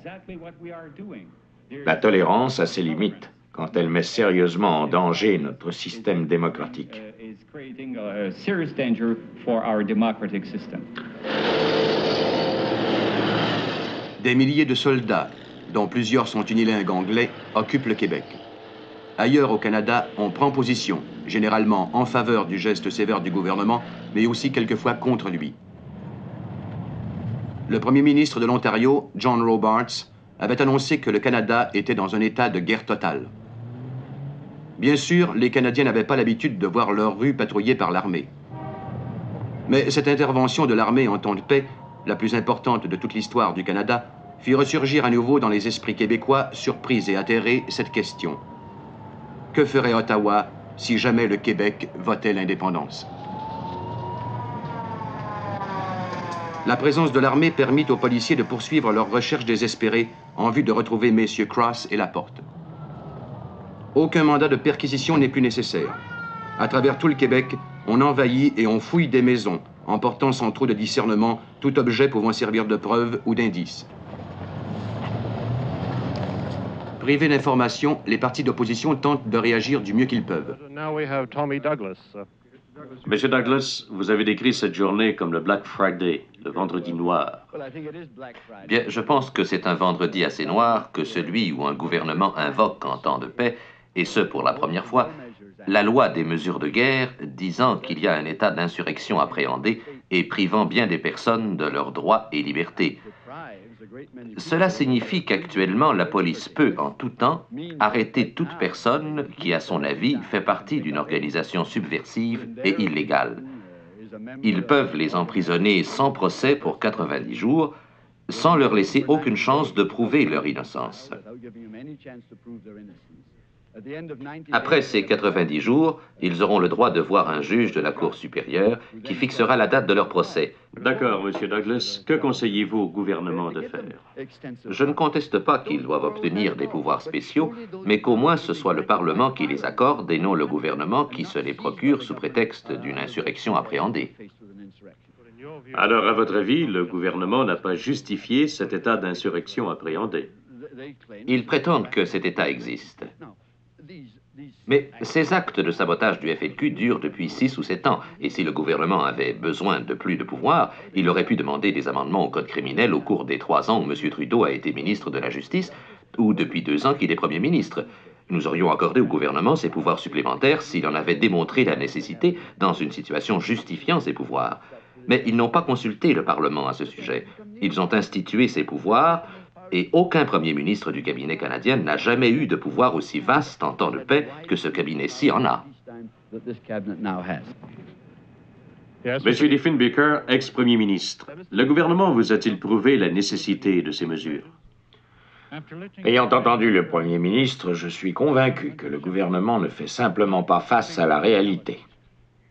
La tolérance a ses limites quand elle met sérieusement en danger notre système démocratique. Des milliers de soldats, dont plusieurs sont unilingues anglais, occupent le Québec. Ailleurs au Canada, on prend position, généralement en faveur du geste sévère du gouvernement, mais aussi quelquefois contre lui. Le premier ministre de l'Ontario, John Robarts, avait annoncé que le Canada était dans un état de guerre totale. Bien sûr, les Canadiens n'avaient pas l'habitude de voir leurs rues patrouillées par l'armée. Mais cette intervention de l'armée en temps de paix, la plus importante de toute l'histoire du Canada, fit ressurgir à nouveau dans les esprits québécois, surpris et atterrés, cette question. Que ferait Ottawa si jamais le Québec votait l'indépendance? La présence de l'armée permit aux policiers de poursuivre leurs recherches désespérées en vue de retrouver messieurs Cross et Laporte. Aucun mandat de perquisition n'est plus nécessaire. À travers tout le Québec, on envahit et on fouille des maisons, emportant sans trop de discernement tout objet pouvant servir de preuve ou d'indice. Privés d'informations, les partis d'opposition tentent de réagir du mieux qu'ils peuvent. Monsieur Douglas, vous avez décrit cette journée comme le Black Friday, le vendredi noir. Bien, je pense que c'est un vendredi assez noir que celui où un gouvernement invoque en temps de paix, et ce pour la première fois, la loi des mesures de guerre disant qu'il y a un état d'insurrection appréhendé et privant bien des personnes de leurs droits et libertés. Cela signifie qu'actuellement, la police peut, en tout temps, arrêter toute personne qui, à son avis, fait partie d'une organisation subversive et illégale. Ils peuvent les emprisonner sans procès pour 90 jours, sans leur laisser aucune chance de prouver leur innocence. Après ces 90 jours, ils auront le droit de voir un juge de la Cour supérieure qui fixera la date de leur procès. D'accord, Monsieur Douglas. Que conseillez-vous au gouvernement de faire? Je ne conteste pas qu'ils doivent obtenir des pouvoirs spéciaux, mais qu'au moins ce soit le Parlement qui les accorde et non le gouvernement qui se les procure sous prétexte d'une insurrection appréhendée. Alors, à votre avis, le gouvernement n'a pas justifié cet état d'insurrection appréhendé? Ils prétendent que cet état existe. Mais ces actes de sabotage du FLQ durent depuis 6 ou 7 ans, et si le gouvernement avait besoin de plus de pouvoir, il aurait pu demander des amendements au code criminel au cours des 3 ans où M. Trudeau a été ministre de la Justice, ou depuis 2 ans qu'il est Premier ministre. Nous aurions accordé au gouvernement ces pouvoirs supplémentaires s'il en avait démontré la nécessité dans une situation justifiant ces pouvoirs. Mais ils n'ont pas consulté le Parlement à ce sujet. Ils ont institué ces pouvoirs, et aucun premier ministre du cabinet canadien n'a jamais eu de pouvoir aussi vaste en temps de paix que ce cabinet-ci en a. Monsieur Diefenbaker, ex-premier ministre, le gouvernement vous a-t-il prouvé la nécessité de ces mesures? Ayant entendu le Premier ministre, je suis convaincu que le gouvernement ne fait simplement pas face à la réalité.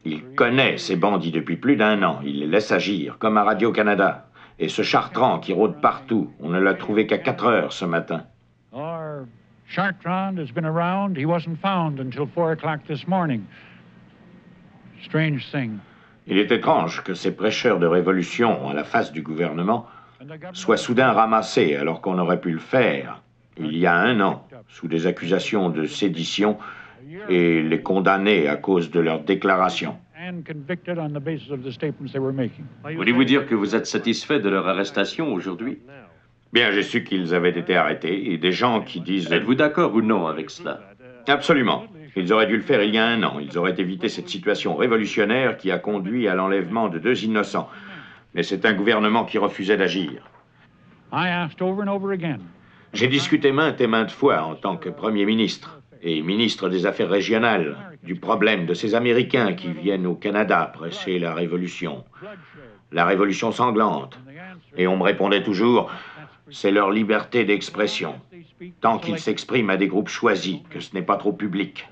Il connaît ces bandits depuis plus d'1 an, il les laisse agir, comme à Radio-Canada. Et ce Chartrand qui rôde partout, on ne l'a trouvé qu'à 4 heures ce matin. Chartrand has been around, he wasn't found until 4 o'clock this morning. Strange thing. Il est étrange que ces prêcheurs de révolution à la face du gouvernement soient soudain ramassés alors qu'on aurait pu le faire il y a 1 an, sous des accusations de sédition et les condamner à cause de leurs déclarations. Voulez-vous dire que vous êtes satisfait de leur arrestation aujourd'hui? Bien, j'ai su qu'ils avaient été arrêtés et des gens qui disent... Êtes-vous d'accord ou non avec cela? Absolument. Ils auraient dû le faire il y a 1 an. Ils auraient évité cette situation révolutionnaire qui a conduit à l'enlèvement de 2 innocents. Mais c'est un gouvernement qui refusait d'agir. J'ai discuté maintes et maintes fois en tant que Premier ministre et ministre des Affaires régionales du problème de ces Américains qui viennent au Canada presser la révolution sanglante. Et on me répondait toujours, c'est leur liberté d'expression, tant qu'ils s'expriment à des groupes choisis, que ce n'est pas trop public.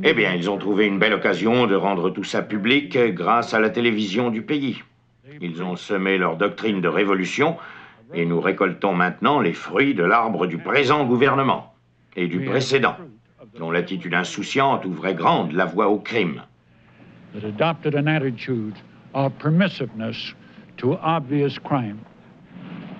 Eh bien, ils ont trouvé une belle occasion de rendre tout ça public grâce à la télévision du pays. Ils ont semé leur doctrine de révolution et nous récoltons maintenant les fruits de l'arbre du présent gouvernement et du précédent, dont l'attitude insouciante ouvrait grande la voie au crime.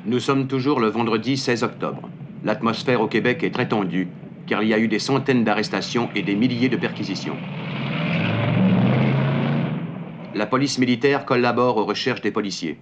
Nous sommes toujours le vendredi 16 octobre. L'atmosphère au Québec est très tendue, car il y a eu des centaines d'arrestations et des milliers de perquisitions. La police militaire collabore aux recherches des policiers.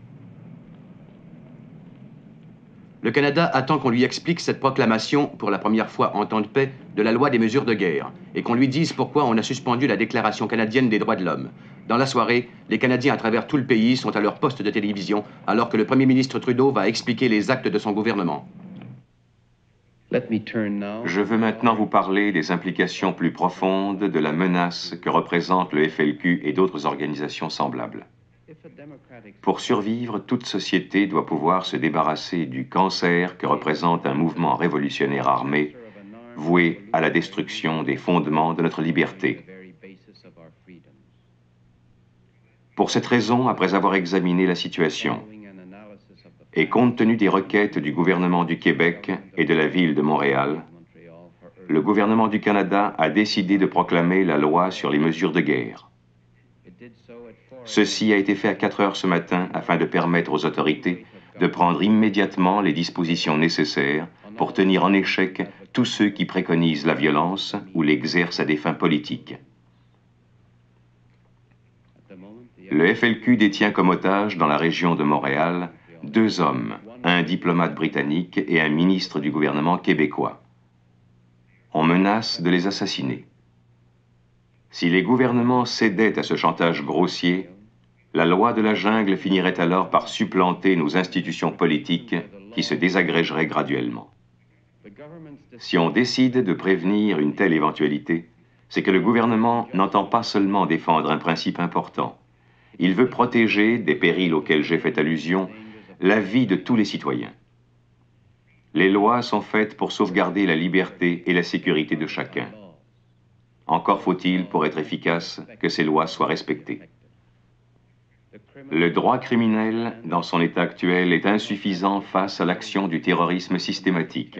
Le Canada attend qu'on lui explique cette proclamation, pour la première fois en temps de paix, de la loi des mesures de guerre, et qu'on lui dise pourquoi on a suspendu la Déclaration canadienne des droits de l'homme. Dans la soirée, les Canadiens à travers tout le pays sont à leur poste de télévision, alors que le Premier ministre Trudeau va expliquer les actes de son gouvernement. Je veux maintenant vous parler des implications plus profondes de la menace que représente le FLQ et d'autres organisations semblables. Pour survivre, toute société doit pouvoir se débarrasser du cancer que représente un mouvement révolutionnaire armé, voué à la destruction des fondements de notre liberté. Pour cette raison, après avoir examiné la situation, et compte tenu des requêtes du gouvernement du Québec et de la ville de Montréal, le gouvernement du Canada a décidé de proclamer la loi sur les mesures de guerre. Ceci a été fait à 4 heures ce matin afin de permettre aux autorités de prendre immédiatement les dispositions nécessaires pour tenir en échec tous ceux qui préconisent la violence ou l'exercent à des fins politiques. Le FLQ détient comme otage dans la région de Montréal 2 hommes, un diplomate britannique et un ministre du gouvernement québécois. On menace de les assassiner. Si les gouvernements cédaient à ce chantage grossier, la loi de la jungle finirait alors par supplanter nos institutions politiques qui se désagrégeraient graduellement. Si on décide de prévenir une telle éventualité, c'est que le gouvernement n'entend pas seulement défendre un principe important. Il veut protéger, des périls auxquels j'ai fait allusion, la vie de tous les citoyens. Les lois sont faites pour sauvegarder la liberté et la sécurité de chacun. Encore faut-il, pour être efficace, que ces lois soient respectées. Le droit criminel, dans son état actuel, est insuffisant face à l'action du terrorisme systématique.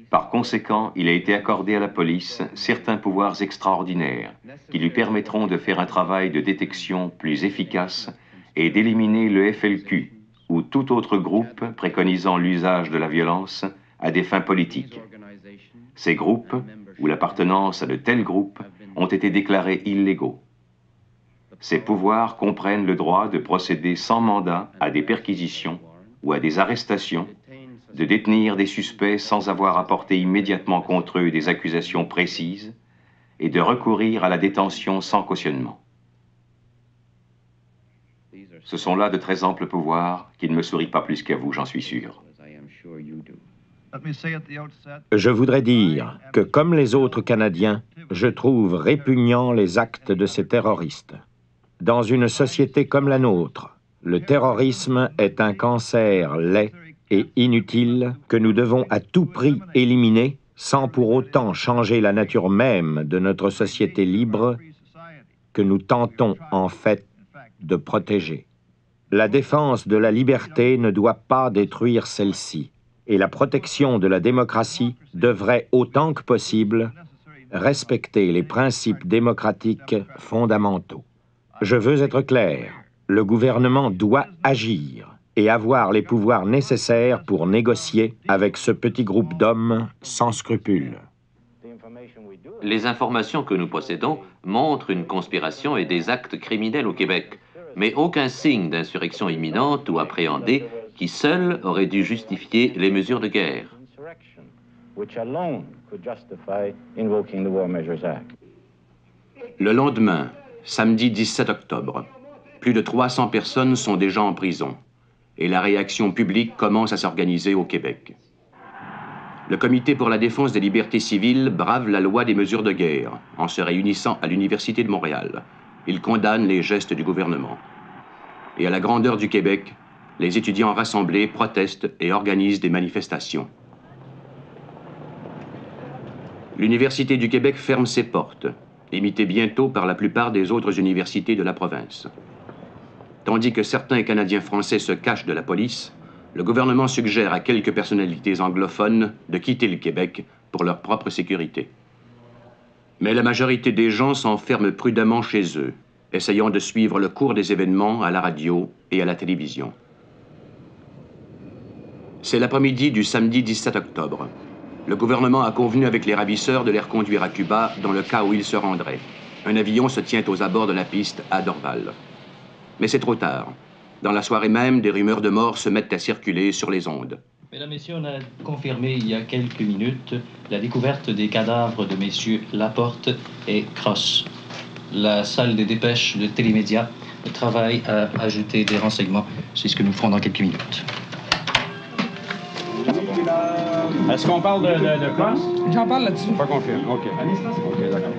Par conséquent, il a été accordé à la police certains pouvoirs extraordinaires qui lui permettront de faire un travail de détection plus efficace et d'éliminer le FLQ ou tout autre groupe préconisant l'usage de la violence à des fins politiques. Ces groupes, ou l'appartenance à de tels groupes, ont été déclarés illégaux. Ces pouvoirs comprennent le droit de procéder sans mandat à des perquisitions ou à des arrestations, de détenir des suspects sans avoir à porter immédiatement contre eux des accusations précises et de recourir à la détention sans cautionnement. Ce sont là de très amples pouvoirs qui ne me sourient pas plus qu'à vous, j'en suis sûr. Je voudrais dire que, comme les autres Canadiens, je trouve répugnants les actes de ces terroristes. Dans une société comme la nôtre, le terrorisme est un cancer laid et inutile que nous devons à tout prix éliminer sans pour autant changer la nature même de notre société libre que nous tentons en fait de protéger. La défense de la liberté ne doit pas détruire celle-ci, et la protection de la démocratie devrait autant que possible respecter les principes démocratiques fondamentaux. Je veux être clair, le gouvernement doit agir et avoir les pouvoirs nécessaires pour négocier avec ce petit groupe d'hommes sans scrupules. Les informations que nous possédons montrent une conspiration et des actes criminels au Québec, mais aucun signe d'insurrection imminente ou appréhendée qui seul aurait dû justifier les mesures de guerre. Le lendemain, samedi 17 octobre, plus de 300 personnes sont déjà en prison et la réaction publique commence à s'organiser au Québec. Le Comité pour la défense des libertés civiles brave la loi des mesures de guerre en se réunissant à l'Université de Montréal. Il condamne les gestes du gouvernement. Et à la grandeur du Québec, les étudiants rassemblés protestent et organisent des manifestations. L'Université du Québec ferme ses portes, imitée bientôt par la plupart des autres universités de la province. Tandis que certains Canadiens français se cachent de la police, le gouvernement suggère à quelques personnalités anglophones de quitter le Québec pour leur propre sécurité. Mais la majorité des gens s'enferment prudemment chez eux, essayant de suivre le cours des événements à la radio et à la télévision. C'est l'après-midi du samedi 17 octobre. Le gouvernement a convenu avec les ravisseurs de les reconduire à Cuba dans le cas où ils se rendraient. Un avion se tient aux abords de la piste à Dorval. Mais c'est trop tard. Dans la soirée même, des rumeurs de mort se mettent à circuler sur les ondes. Mesdames, Messieurs, on a confirmé il y a quelques minutes la découverte des cadavres de messieurs Laporte et Cross. La salle des dépêches de Télémédia travaille à ajouter des renseignements. C'est ce que nous ferons dans quelques minutes. Est-ce qu'on parle de Cross? J'en parle là-dessus. Pas confirmé. OK. OK, d'accord.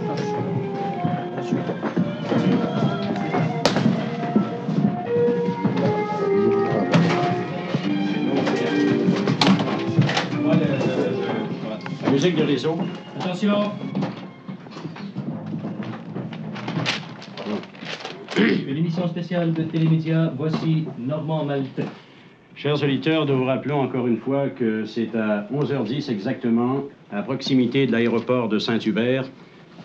La musique de réseau. Attention. L'émission spéciale de Télémédia, voici Normand Maltais. Chers auditeurs, nous vous rappelons encore une fois que c'est à 11h10 exactement, à proximité de l'aéroport de Saint-Hubert,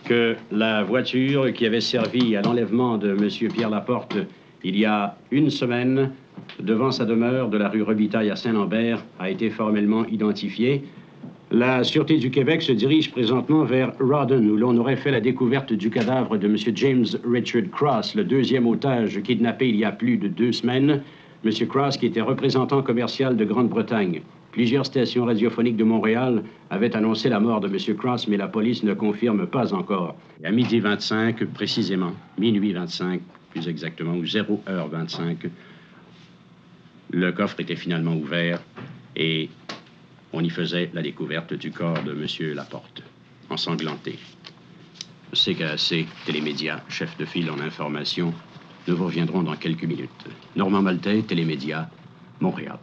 que la voiture qui avait servi à l'enlèvement de M. Pierre Laporte il y a une semaine, devant sa demeure de la rue Robitaille à Saint-Lambert, a été formellement identifiée. La Sûreté du Québec se dirige présentement vers Rawdon, où l'on aurait fait la découverte du cadavre de M. James Richard Cross, le deuxième otage kidnappé il y a plus de 2 semaines. M. Cross, qui était représentant commercial de Grande-Bretagne. Plusieurs stations radiophoniques de Montréal avaient annoncé la mort de M. Cross, mais la police ne confirme pas encore. Et à midi 25, précisément, minuit 25, plus exactement, ou 0h25, le coffre était finalement ouvert et on y faisait la découverte du corps de M. Laporte, ensanglanté. CKAC, Télémédia, chef de file en information. Nous vous reviendrons dans quelques minutes. Normand Maltais, Télémédia, Montréal.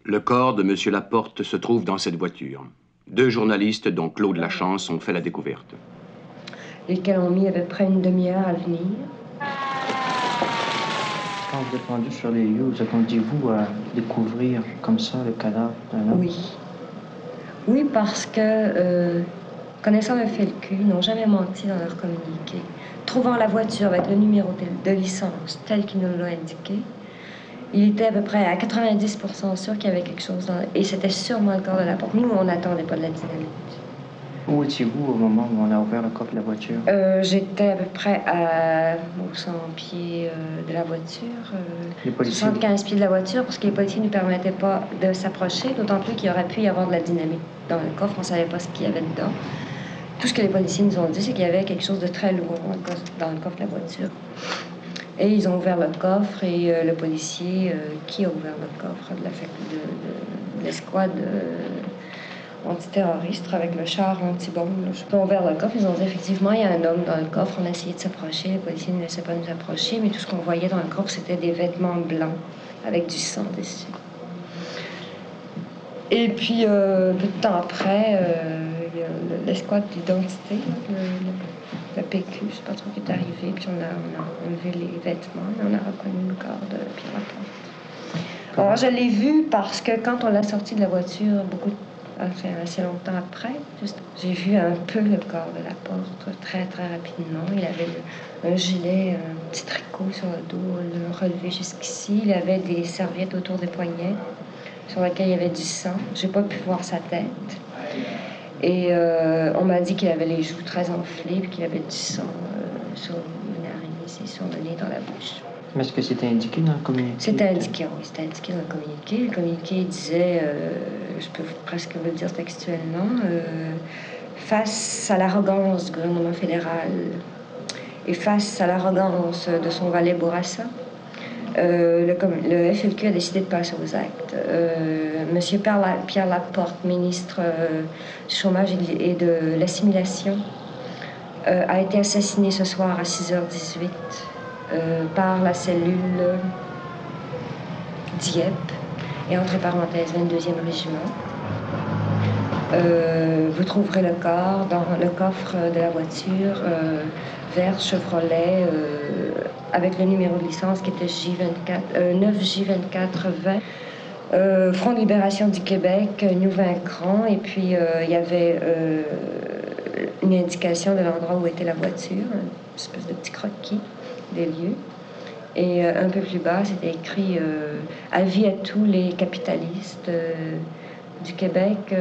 Le corps de M. Laporte se trouve dans cette voiture. 2 journalistes, dont Claude Lachance, ont fait la découverte. Lesquels ont mis à peu près une demi-heure à venir. Quand vous êtes rendu sur les lieux, vous attendiez-vous à découvrir comme ça le cadavre d'un homme? Oui. Oui, parce que, connaissant le FLQ, ils n'ont jamais menti dans leur communiqué. Trouvant la voiture avec le numéro de licence tel qu'ils nous l'ont indiqué, il était à peu près à 90% sûr qu'il y avait quelque chose dans... Et c'était sûrement le corps de Laporte. Nous, on n'attendait pas de la dynamite. Où étiez-vous au moment où on a ouvert le coffre de la voiture? J'étais à peu près à 100 pieds de la voiture, 75 pieds de la voiture, parce que les policiers ne nous permettaient pas de s'approcher, d'autant plus qu'il aurait pu y avoir de la dynamite dans le coffre. On ne savait pas ce qu'il y avait dedans. Tout ce que les policiers nous ont dit, c'est qu'il y avait quelque chose de très lourd dans le coffre de la voiture. Et ils ont ouvert le coffre et le policier qui a ouvert le coffre de l'escouade antiterroriste avec le char anti-bombe. Ils ont ouvert le coffre, ils ont dit effectivement il y a un homme dans le coffre, on a essayé de s'approcher, les policiers ne laissaient pas nous approcher, mais tout ce qu'on voyait dans le coffre c'était des vêtements blancs avec du sang dessus. Et puis peu de temps après, il y a l'escouade d'identité, le PQ, je ne sais pas trop qui est arrivé, puis on a enlevé les vêtements et on a reconnu le corps de Pierre Laporte. Alors je l'ai vu parce que quand on l'a sorti de la voiture, assez longtemps après, j'ai vu un peu le corps de Laporte très très rapidement. Il avait un gilet, un petit tricot sur le dos, relevé jusqu'ici. Il avait des serviettes autour des poignets sur lesquelles il y avait du sang. J'ai pas pu voir sa tête. Et on m'a dit qu'il avait les joues très enflées et qu'il avait du sang sur les narines ici, sur le nez, dans la bouche. Mais est-ce que c'était indiqué dans le communiqué? C'était indiqué, oui, c'était indiqué dans le communiqué. Le communiqué disait, je peux presque vous le dire textuellement, face à l'arrogance du gouvernement fédéral et face à l'arrogance de son valet Bourassa, le FLQ a décidé de passer aux actes. Monsieur Pierre Laporte, ministre du chômage et de l'assimilation, a été assassiné ce soir à 6h18 par la cellule Dieppe et entre parenthèses 22e régiment. Vous trouverez le corps dans le coffre de la voiture vert Chevrolet avec le numéro de licence qui était 9J2420. Front de libération du Québec, nous vaincrons. Et puis il y avait une indication de l'endroit où était la voiture, une espèce de petit croquis des lieux. Et un peu plus bas, c'était écrit avis à tous les capitalistes du Québec.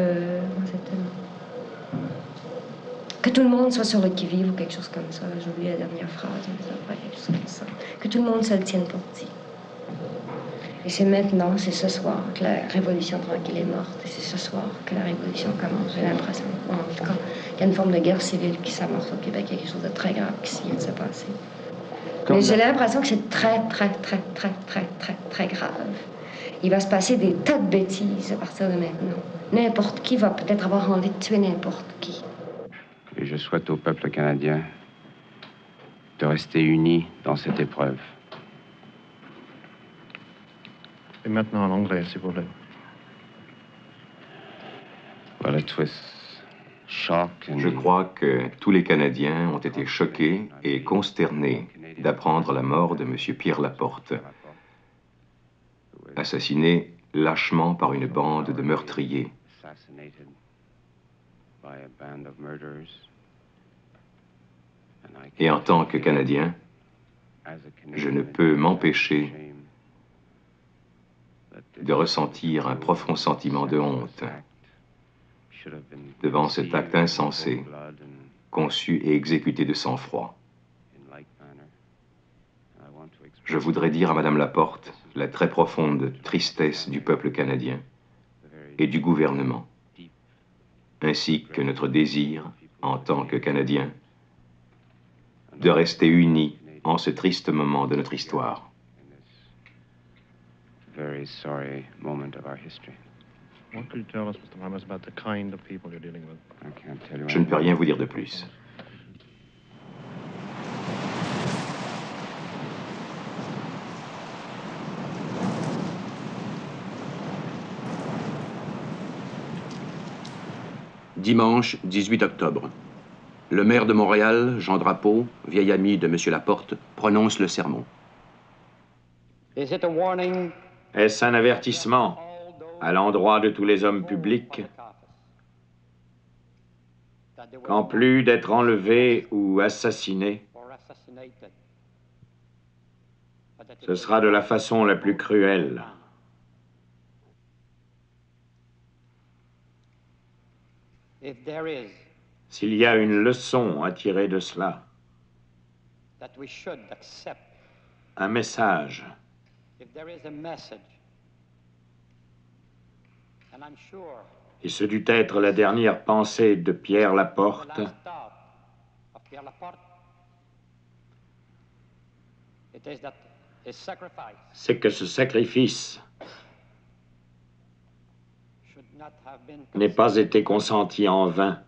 Que tout le monde soit sur le qui-vive ou quelque chose comme ça. J'ai oublié la dernière phrase, mais ça va quelque chose comme ça. Que tout le monde se le tienne pour dit. Et c'est maintenant, c'est ce soir que la révolution tranquille est morte. Et c'est ce soir que la révolution commence. J'ai l'impression, en tout cas, qu'il y a une forme de guerre civile qui s'amorce au Québec. Il y a quelque chose de très grave qui vient de se passer. Mais j'ai l'impression que c'est très, très, très, très, très, très, très grave. Il va se passer des tas de bêtises à partir de maintenant. N'importe qui va peut-être avoir envie de tuer n'importe qui. Et je souhaite au peuple canadien de rester uni dans cette épreuve. Et maintenant en anglais, s'il vous plaît. Well, it was shock and... Je crois que tous les Canadiens ont été choqués et consternés d'apprendre la mort de M. Pierre Laporte, assassiné lâchement par une bande de meurtriers. Et en tant que Canadien, je ne peux m'empêcher de ressentir un profond sentiment de honte devant cet acte insensé, conçu et exécuté de sang-froid. Je voudrais dire à Madame Laporte la très profonde tristesse du peuple canadien et du gouvernement, ainsi que notre désir, en tant que Canadiens, de rester unis en ce triste moment de notre histoire. Very sorry moment of our history. What could you tell us, Mr. Ramos, about the kind of people you're dealing with? I can't tell you. Je ne peux rien vous dire de plus. Dimanche 18 octobre. Le maire de Montréal, Jean Drapeau, vieil ami de M. Laporte, prononce le sermon. Est-ce un avertissement à l'endroit de tous les hommes publics qu'en plus d'être enlevés ou assassinés, ce sera de la façon la plus cruelle. S'il y a une leçon à tirer de cela, un message, et ce dut être la dernière pensée de Pierre Laporte, c'est que ce sacrifice n'ait pas été consenti en vain,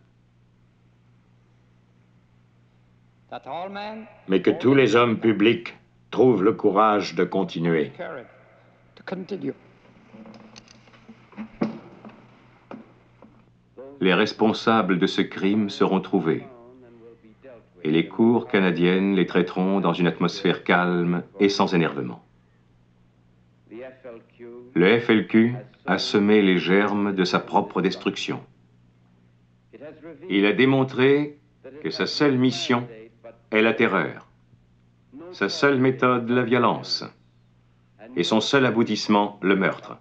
mais que tous les hommes publics trouvent le courage de continuer. Les responsables de ce crime seront trouvés. Et les cours canadiennes les traiteront dans une atmosphère calme et sans énervement. Le FLQ a semé les germes de sa propre destruction. Il a démontré que sa seule mission est la terreur, sa seule méthode la violence, et son seul aboutissement le meurtre.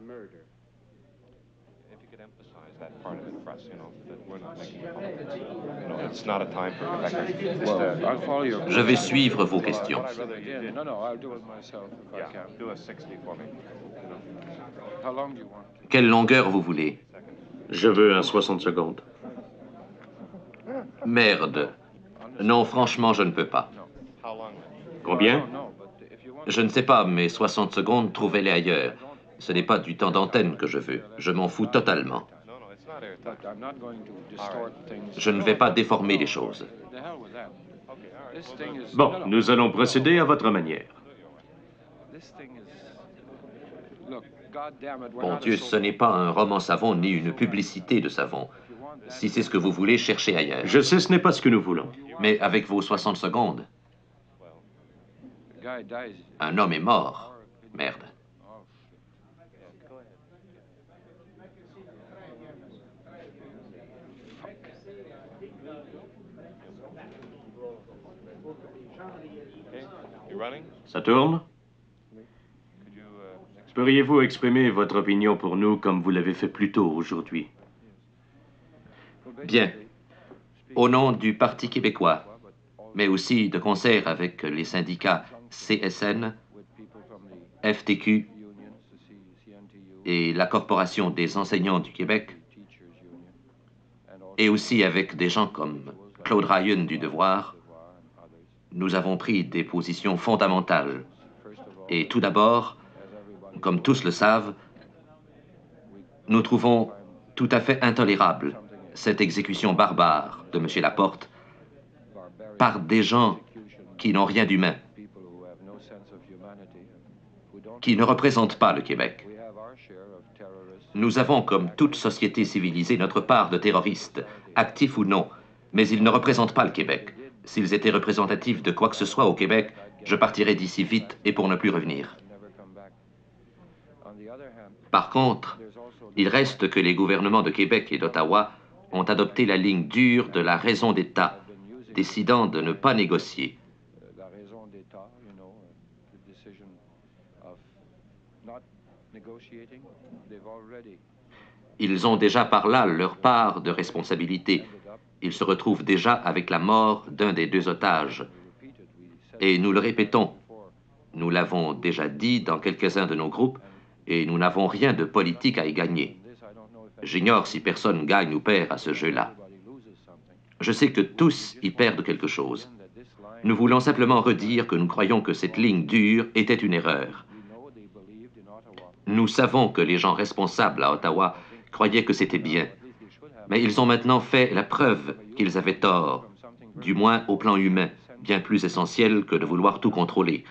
Je vais suivre vos questions. Quelle longueur vous voulez? Je veux un 60 secondes. Merde. Non, franchement, je ne peux pas. Combien? Je ne sais pas, mais 60 secondes, trouvez-les ailleurs. Ce n'est pas du temps d'antenne que je veux. Je m'en fous totalement. Je ne vais pas déformer les choses. Bon, nous allons procéder à votre manière. Bon Dieu, ce n'est pas un roman savon ni une publicité de savon. Si c'est ce que vous voulez, cherchez ailleurs. Je sais, ce n'est pas ce que nous voulons. Mais avec vos 60 secondes, un homme est mort. Merde. Ça tourne? Pourriez-vous exprimer votre opinion pour nous comme vous l'avez fait plus tôt aujourd'hui? Bien. Au nom du Parti québécois, mais aussi de concert avec les syndicats CSN, FTQ et la Corporation des enseignants du Québec, et aussi avec des gens comme Claude Ryan du Devoir, nous avons pris des positions fondamentales. Et tout d'abord, comme tous le savent, nous trouvons tout à fait intolérable cette exécution barbare de M. Laporte par des gens qui n'ont rien d'humain, qui ne représentent pas le Québec. Nous avons, comme toute société civilisée, notre part de terroristes, actifs ou non, mais ils ne représentent pas le Québec. S'ils étaient représentatifs de quoi que ce soit au Québec, je partirais d'ici vite et pour ne plus revenir. Par contre, il reste que les gouvernements de Québec et d'Ottawa ont adopté la ligne dure de la raison d'État, décidant de ne pas négocier. Ils ont déjà par là leur part de responsabilité. Ils se retrouvent déjà avec la mort d'un des deux otages. Et nous le répétons, nous l'avons déjà dit dans quelques-uns de nos groupes, et nous n'avons rien de politique à y gagner. J'ignore si personne gagne ou perd à ce jeu-là. Je sais que tous y perdent quelque chose. Nous voulons simplement redire que nous croyons que cette ligne dure était une erreur. Nous savons que les gens responsables à Ottawa croyaient que c'était bien. Mais ils ont maintenant fait la preuve qu'ils avaient tort, du moins au plan humain, bien plus essentiel que de vouloir tout contrôler.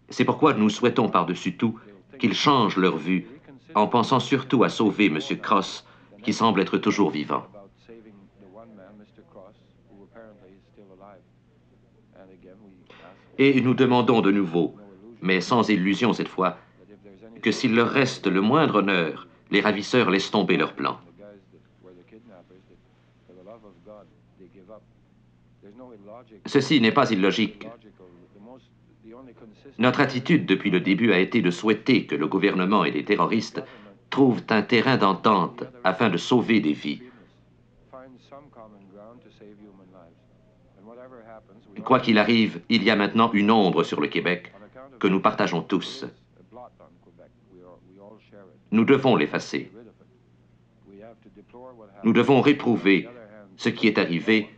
C'est pourquoi nous souhaitons par-dessus tout qu'ils changent leur vue, en pensant surtout à sauver M. Cross, qui semble être toujours vivant. Et nous demandons de nouveau, mais sans illusion cette fois, que s'il leur reste le moindre honneur, les ravisseurs laissent tomber leur plan. Ceci n'est pas illogique. Notre attitude depuis le début a été de souhaiter que le gouvernement et les terroristes trouvent un terrain d'entente afin de sauver des vies. Quoi qu'il arrive, il y a maintenant une ombre sur le Québec que nous partageons tous. Nous devons l'effacer. Nous devons réprouver ce qui est arrivé,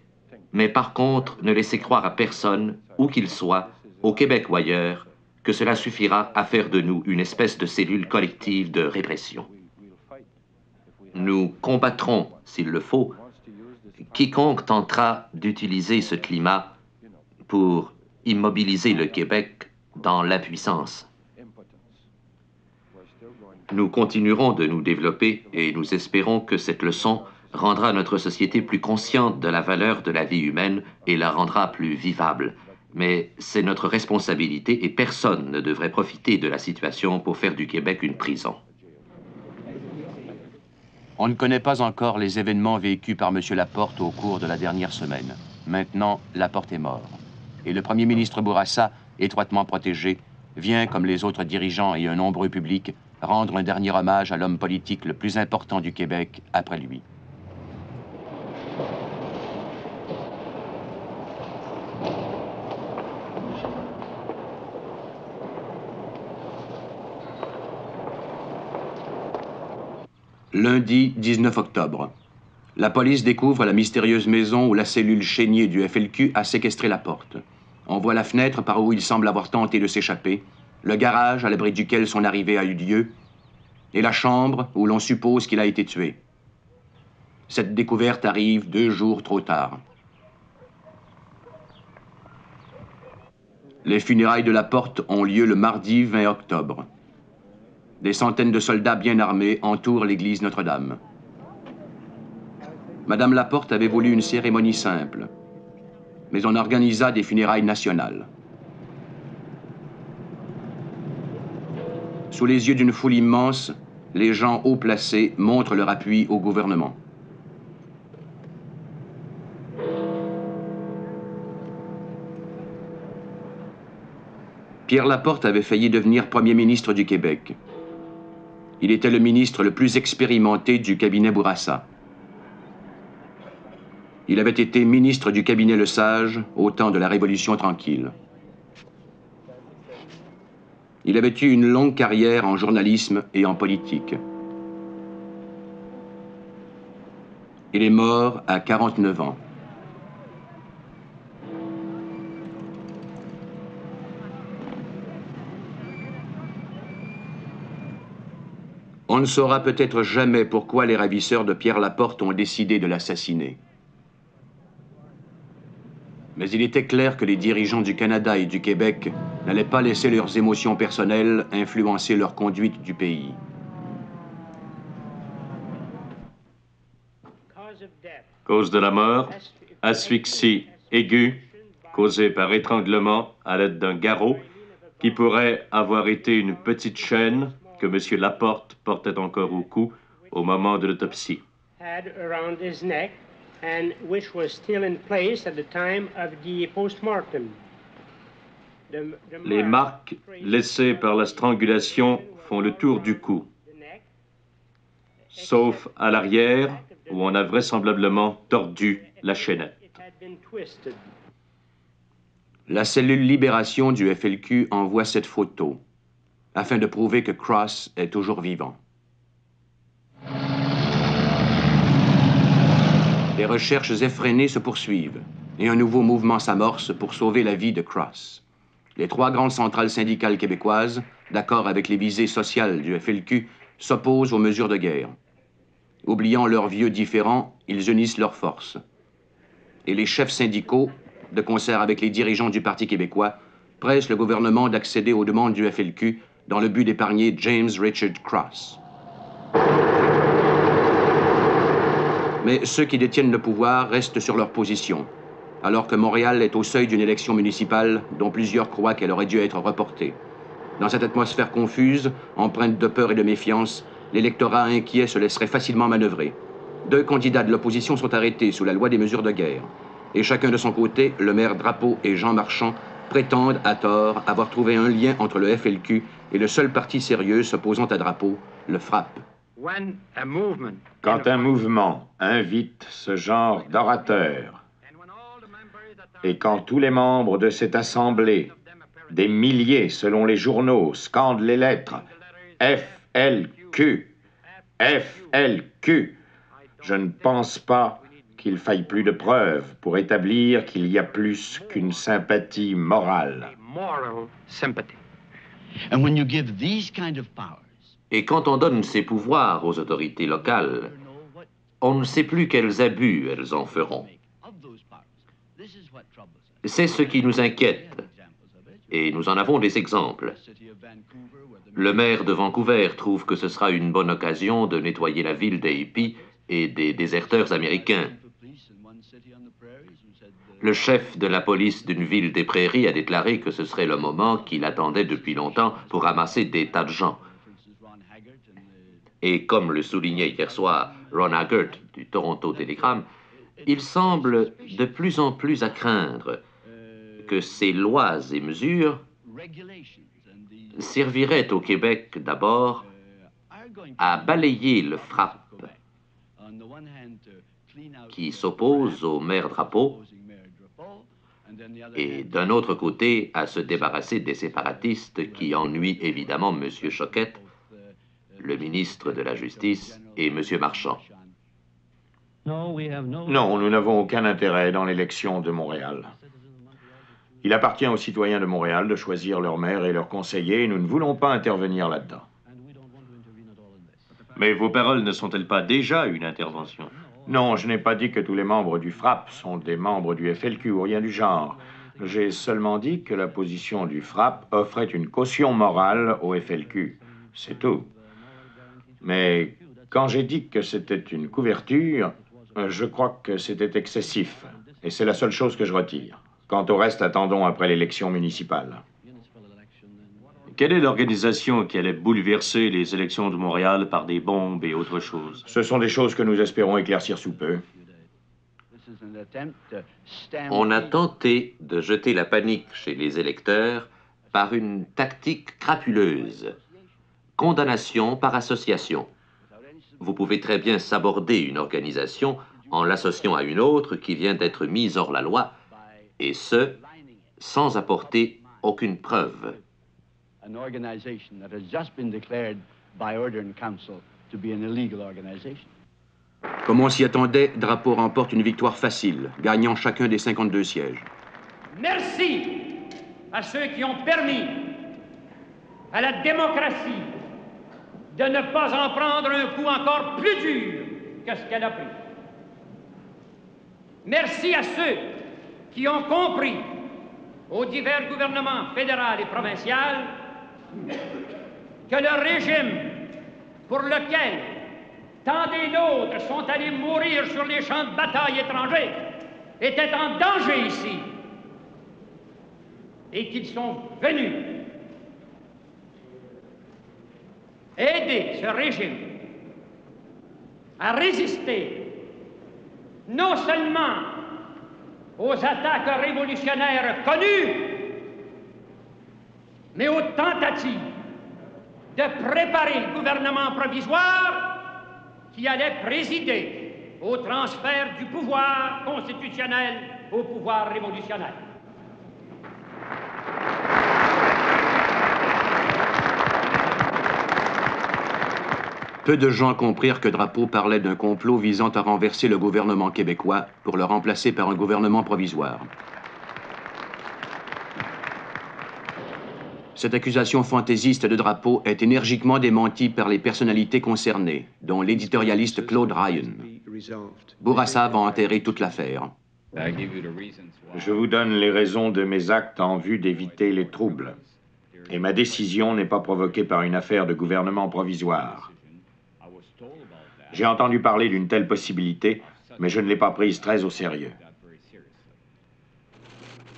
mais par contre ne laisser croire à personne, où qu'il soit, au Québec ou ailleurs, que cela suffira à faire de nous une espèce de cellule collective de répression. Nous combattrons, s'il le faut, quiconque tentera d'utiliser ce climat pour immobiliser le Québec dans l'impuissance. Nous continuerons de nous développer et nous espérons que cette leçon rendra notre société plus consciente de la valeur de la vie humaine et la rendra plus vivable. Mais c'est notre responsabilité et personne ne devrait profiter de la situation pour faire du Québec une prison. On ne connaît pas encore les événements vécus par M. Laporte au cours de la dernière semaine. Maintenant, Laporte est mort. Et le premier ministre Bourassa, étroitement protégé, vient, comme les autres dirigeants et un nombreux public, rendre un dernier hommage à l'homme politique le plus important du Québec après lui. Lundi 19 octobre. La police découvre la mystérieuse maison où la cellule Chénier du FLQ a séquestré Laporte. On voit la fenêtre par où il semble avoir tenté de s'échapper, le garage à l'abri duquel son arrivée a eu lieu, et la chambre où l'on suppose qu'il a été tué. Cette découverte arrive 2 jours trop tard. Les funérailles de Laporte ont lieu le mardi 20 octobre. Des centaines de soldats bien armés entourent l'église Notre-Dame. Madame Laporte avait voulu une cérémonie simple, mais on organisa des funérailles nationales. Sous les yeux d'une foule immense, les gens haut placés montrent leur appui au gouvernement. Pierre Laporte avait failli devenir Premier ministre du Québec. Il était le ministre le plus expérimenté du cabinet Bourassa. Il avait été ministre du cabinet Lesage au temps de la Révolution tranquille. Il avait eu une longue carrière en journalisme et en politique. Il est mort à 49 ans. On ne saura peut-être jamais pourquoi les ravisseurs de Pierre Laporte ont décidé de l'assassiner. Mais il était clair que les dirigeants du Canada et du Québec n'allaient pas laisser leurs émotions personnelles influencer leur conduite du pays. Cause de la mort, asphyxie aiguë, causée par étranglement à l'aide d'un garrot, qui pourrait avoir été une petite chaîne que M. Laporte portait encore au cou au moment de l'autopsie. Les marques laissées par la strangulation font le tour du cou, sauf à l'arrière où on a vraisemblablement tordu la chaînette. La cellule Libération du FLQ envoie cette photo afin de prouver que Cross est toujours vivant. Les recherches effrénées se poursuivent et un nouveau mouvement s'amorce pour sauver la vie de Cross. Les 3 grandes centrales syndicales québécoises, d'accord avec les visées sociales du FLQ, s'opposent aux mesures de guerre. Oubliant leurs vieux différends, ils unissent leurs forces. Et les chefs syndicaux, de concert avec les dirigeants du Parti québécois, pressent le gouvernement d'accéder aux demandes du FLQ dans le but d'épargner James Richard Cross. Mais ceux qui détiennent le pouvoir restent sur leur position. alors que Montréal est au seuil d'une élection municipale dont plusieurs croient qu'elle aurait dû être reportée. Dans cette atmosphère confuse, empreinte de peur et de méfiance, l'électorat inquiet se laisserait facilement manœuvrer. 2 candidats de l'opposition sont arrêtés sous la loi des mesures de guerre. Et chacun de son côté, le maire Drapeau et Jean Marchand, prétendent, à tort, avoir trouvé un lien entre le FLQ et le seul parti sérieux s'opposant à Drapeau, le FRAPP. Quand un mouvement invite ce genre d'orateurs, et quand tous les membres de cette assemblée, des milliers selon les journaux, scandent les lettres FLQ, FLQ, je ne pense pas qu'il faille plus de preuves pour établir qu'il y a plus qu'une sympathie morale. Et quand on donne ces pouvoirs aux autorités locales, on ne sait plus quels abus elles en feront. C'est ce qui nous inquiète, et nous en avons des exemples. Le maire de Vancouver trouve que ce sera une bonne occasion de nettoyer la ville des hippies et des déserteurs américains. Le chef de la police d'une ville des prairies a déclaré que ce serait le moment qu'il attendait depuis longtemps pour ramasser des tas de gens. Et comme le soulignait hier soir Ron Haggart du Toronto Telegram, il semble de plus en plus à craindre que ces lois et mesures serviraient au Québec d'abord à balayer le FRAPP qui s'oppose au maire Drapeau et d'un autre côté à se débarrasser des séparatistes qui ennuient évidemment M. Choquette, le ministre de la Justice, et M. Marchand. Non, nous n'avons aucun intérêt dans l'élection de Montréal. Il appartient aux citoyens de Montréal de choisir leur maire et leurs conseillers, et nous ne voulons pas intervenir là-dedans. Mais vos paroles ne sont-elles pas déjà une intervention? Non, je n'ai pas dit que tous les membres du FRAPP sont des membres du FLQ ou rien du genre. J'ai seulement dit que la position du FRAPP offrait une caution morale au FLQ. C'est tout. Mais quand j'ai dit que c'était une couverture, je crois que c'était excessif. Et c'est la seule chose que je retire. Quant au reste, attendons après l'élection municipale. Quelle est l'organisation qui allait bouleverser les élections de Montréal par des bombes et autre chose? Ce sont des choses que nous espérons éclaircir sous peu. On a tenté de jeter la panique chez les électeurs par une tactique crapuleuse. Condamnation par association. Vous pouvez très bien saborder une organisation en l'associant à une autre qui vient d'être mise hors la loi, et ce, sans apporter aucune preuve. An organization that has just been declared by order in council to be an illegal organization. Comme on s'y attendait, Drapeau remporte une victoire facile, gagnant chacun des 52 sièges. Merci à ceux qui ont permis à la démocratie de ne pas en prendre un coup encore plus dur que ce qu'elle a pris. Merci à ceux qui ont compris aux divers gouvernements fédéral et provincial que le régime pour lequel tant des nôtres sont allés mourir sur les champs de bataille étrangers était en danger ici et qu'ils sont venus aider ce régime à résister non seulement aux attaques révolutionnaires connues, mais aux tentatives de préparer le gouvernement provisoire qui allait présider au transfert du pouvoir constitutionnel au pouvoir révolutionnaire. Peu de gens comprirent que Drapeau parlait d'un complot visant à renverser le gouvernement québécois pour le remplacer par un gouvernement provisoire. Cette accusation fantaisiste de Drapeau est énergiquement démentie par les personnalités concernées, dont l'éditorialiste Claude Ryan. Bourassa va enterrer toute l'affaire. Je vous donne les raisons de mes actes en vue d'éviter les troubles. Et ma décision n'est pas provoquée par une affaire de gouvernement provisoire. J'ai entendu parler d'une telle possibilité, mais je ne l'ai pas prise très au sérieux.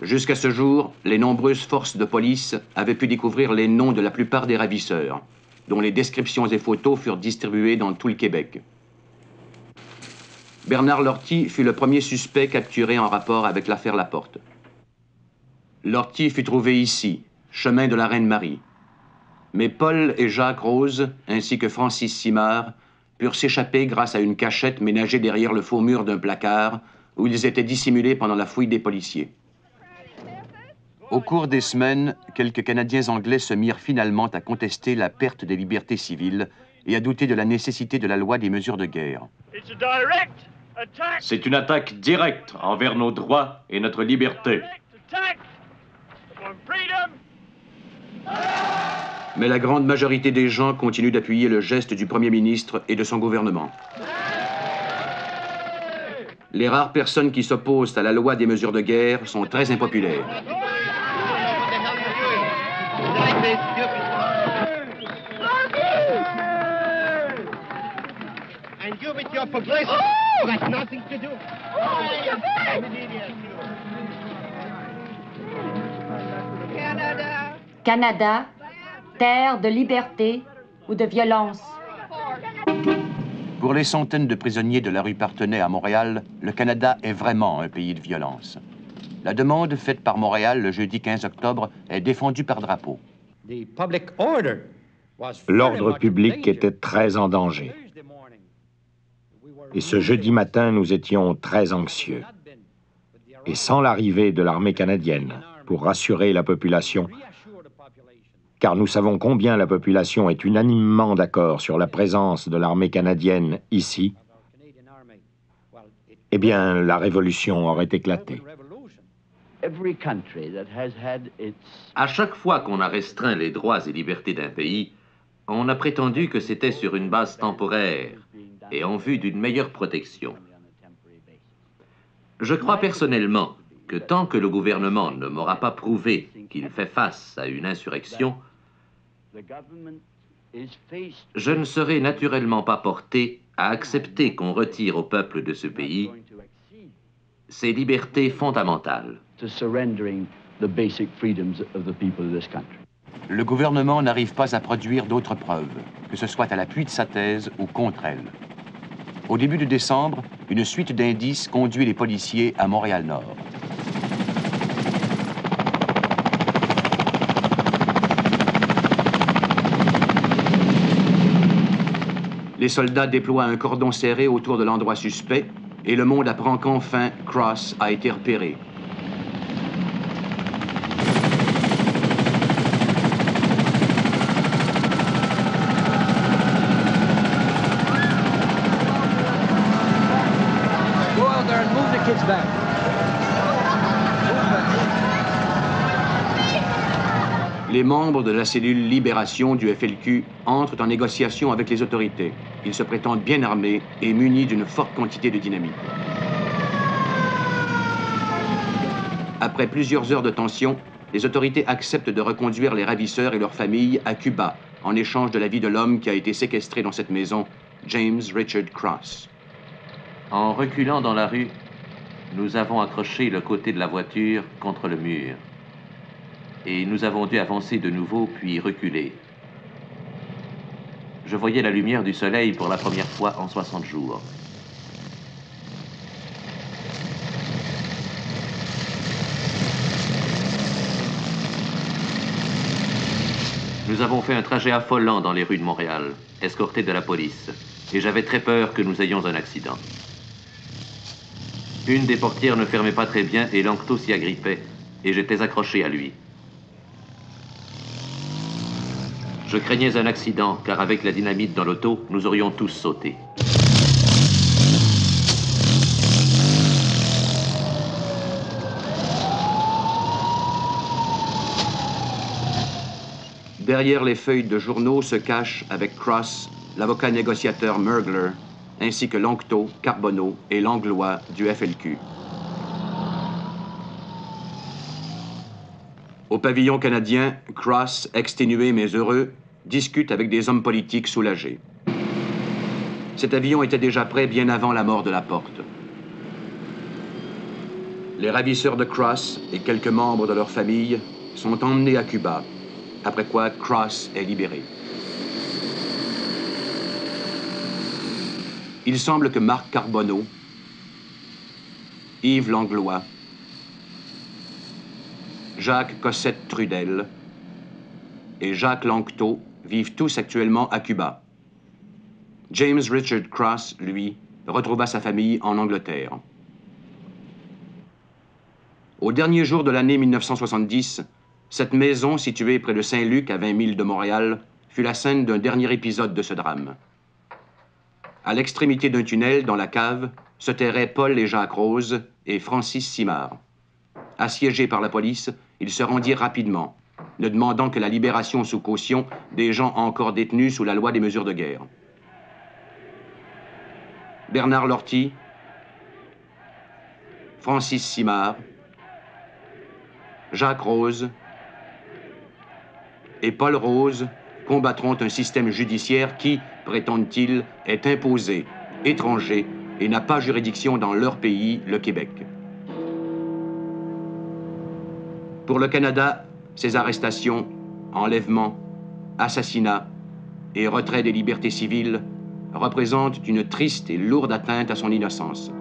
Jusqu'à ce jour, les nombreuses forces de police avaient pu découvrir les noms de la plupart des ravisseurs, dont les descriptions et photos furent distribuées dans tout le Québec. Bernard Lortie fut le premier suspect capturé en rapport avec l'affaire Laporte. Lortie fut trouvé ici, chemin de la Reine-Marie. Mais Paul et Jacques Rose, ainsi que Francis Simard, purent s'échapper grâce à une cachette ménagée derrière le faux mur d'un placard où ils étaient dissimulés pendant la fouille des policiers. Au cours des semaines, quelques Canadiens anglais se mirent finalement à contester la perte des libertés civiles et à douter de la nécessité de la loi des mesures de guerre. C'est une attaque directe envers nos droits et notre liberté. Mais la grande majorité des gens continuent d'appuyer le geste du Premier ministre et de son gouvernement. Les rares personnes qui s'opposent à la loi des mesures de guerre sont très impopulaires. Canada, terre de liberté ou de violence. Pour les centaines de prisonniers de la rue Parthenay à Montréal, le Canada est vraiment un pays de violence. La demande faite par Montréal le jeudi 15 octobre est défendue par Drapeau. L'ordre public était très en danger. Et ce jeudi matin, nous étions très anxieux. Et sans l'arrivée de l'armée canadienne pour rassurer la population, car nous savons combien la population est unanimement d'accord sur la présence de l'armée canadienne ici, eh bien, la révolution aurait éclaté. À chaque fois qu'on a restreint les droits et libertés d'un pays, on a prétendu que c'était sur une base temporaire et en vue d'une meilleure protection. Je crois personnellement que tant que le gouvernement ne m'aura pas prouvé qu'il fait face à une insurrection, je ne serai naturellement pas porté à accepter qu'on retire au peuple de ce pays ses libertés fondamentales. Le gouvernement n'arrive pas à produire d'autres preuves, que ce soit à l'appui de sa thèse ou contre elle. Au début de décembre, une suite d'indices conduit les policiers à Montréal-Nord. Les soldats déploient un cordon serré autour de l'endroit suspect et le monde apprend qu'enfin Cross a été repéré. Les membres de la cellule Libération du FLQ entrent en négociation avec les autorités. Ils se prétendent bien armés et munis d'une forte quantité de dynamite. Après plusieurs heures de tension, les autorités acceptent de reconduire les ravisseurs et leurs familles à Cuba, en échange de la vie de l'homme qui a été séquestré dans cette maison, James Richard Cross. En reculant dans la rue, nous avons accroché le côté de la voiture contre le mur. Et nous avons dû avancer de nouveau, puis reculer. Je voyais la lumière du soleil pour la première fois en 60 jours. Nous avons fait un trajet affolant dans les rues de Montréal, escortés de la police, et j'avais très peur que nous ayons un accident. Une des portières ne fermait pas très bien et l'enclos s'y agrippait, et j'étais accroché à lui. Je craignais un accident, car avec la dynamite dans l'auto, nous aurions tous sauté. Derrière les feuilles de journaux se cache, avec Cross, l'avocat négociateur Mergler, ainsi que Lanctot, Carbonneau et Langlois du FLQ. Au pavillon canadien, Cross, exténué mais heureux, discute avec des hommes politiques soulagés. Cet avion était déjà prêt bien avant la mort de Laporte. Les ravisseurs de Cross et quelques membres de leur famille sont emmenés à Cuba, après quoi Cross est libéré. Il semble que Marc Carbonneau, Yves Langlois, Jacques Cossette-Trudel et Jacques Lanctot vivent tous actuellement à Cuba. James Richard Cross, lui, retrouva sa famille en Angleterre. Au dernier jour de l'année 1970, cette maison, située près de Saint-Luc, à 20 milles de Montréal, fut la scène d'un dernier épisode de ce drame. À l'extrémité d'un tunnel, dans la cave, se terraient Paul et Jacques Rose et Francis Simard. Assiégés par la police, ils se rendirent rapidement, ne demandant que la libération sous caution des gens encore détenus sous la loi des mesures de guerre. Bernard Lortie, Francis Simard, Jacques Rose et Paul Rose combattront un système judiciaire qui, prétendent-ils, est imposé, étranger et n'a pas juridiction dans leur pays, le Québec. Pour le Canada, ces arrestations, enlèvements, assassinats et retrait des libertés civiles représentent une triste et lourde atteinte à son innocence.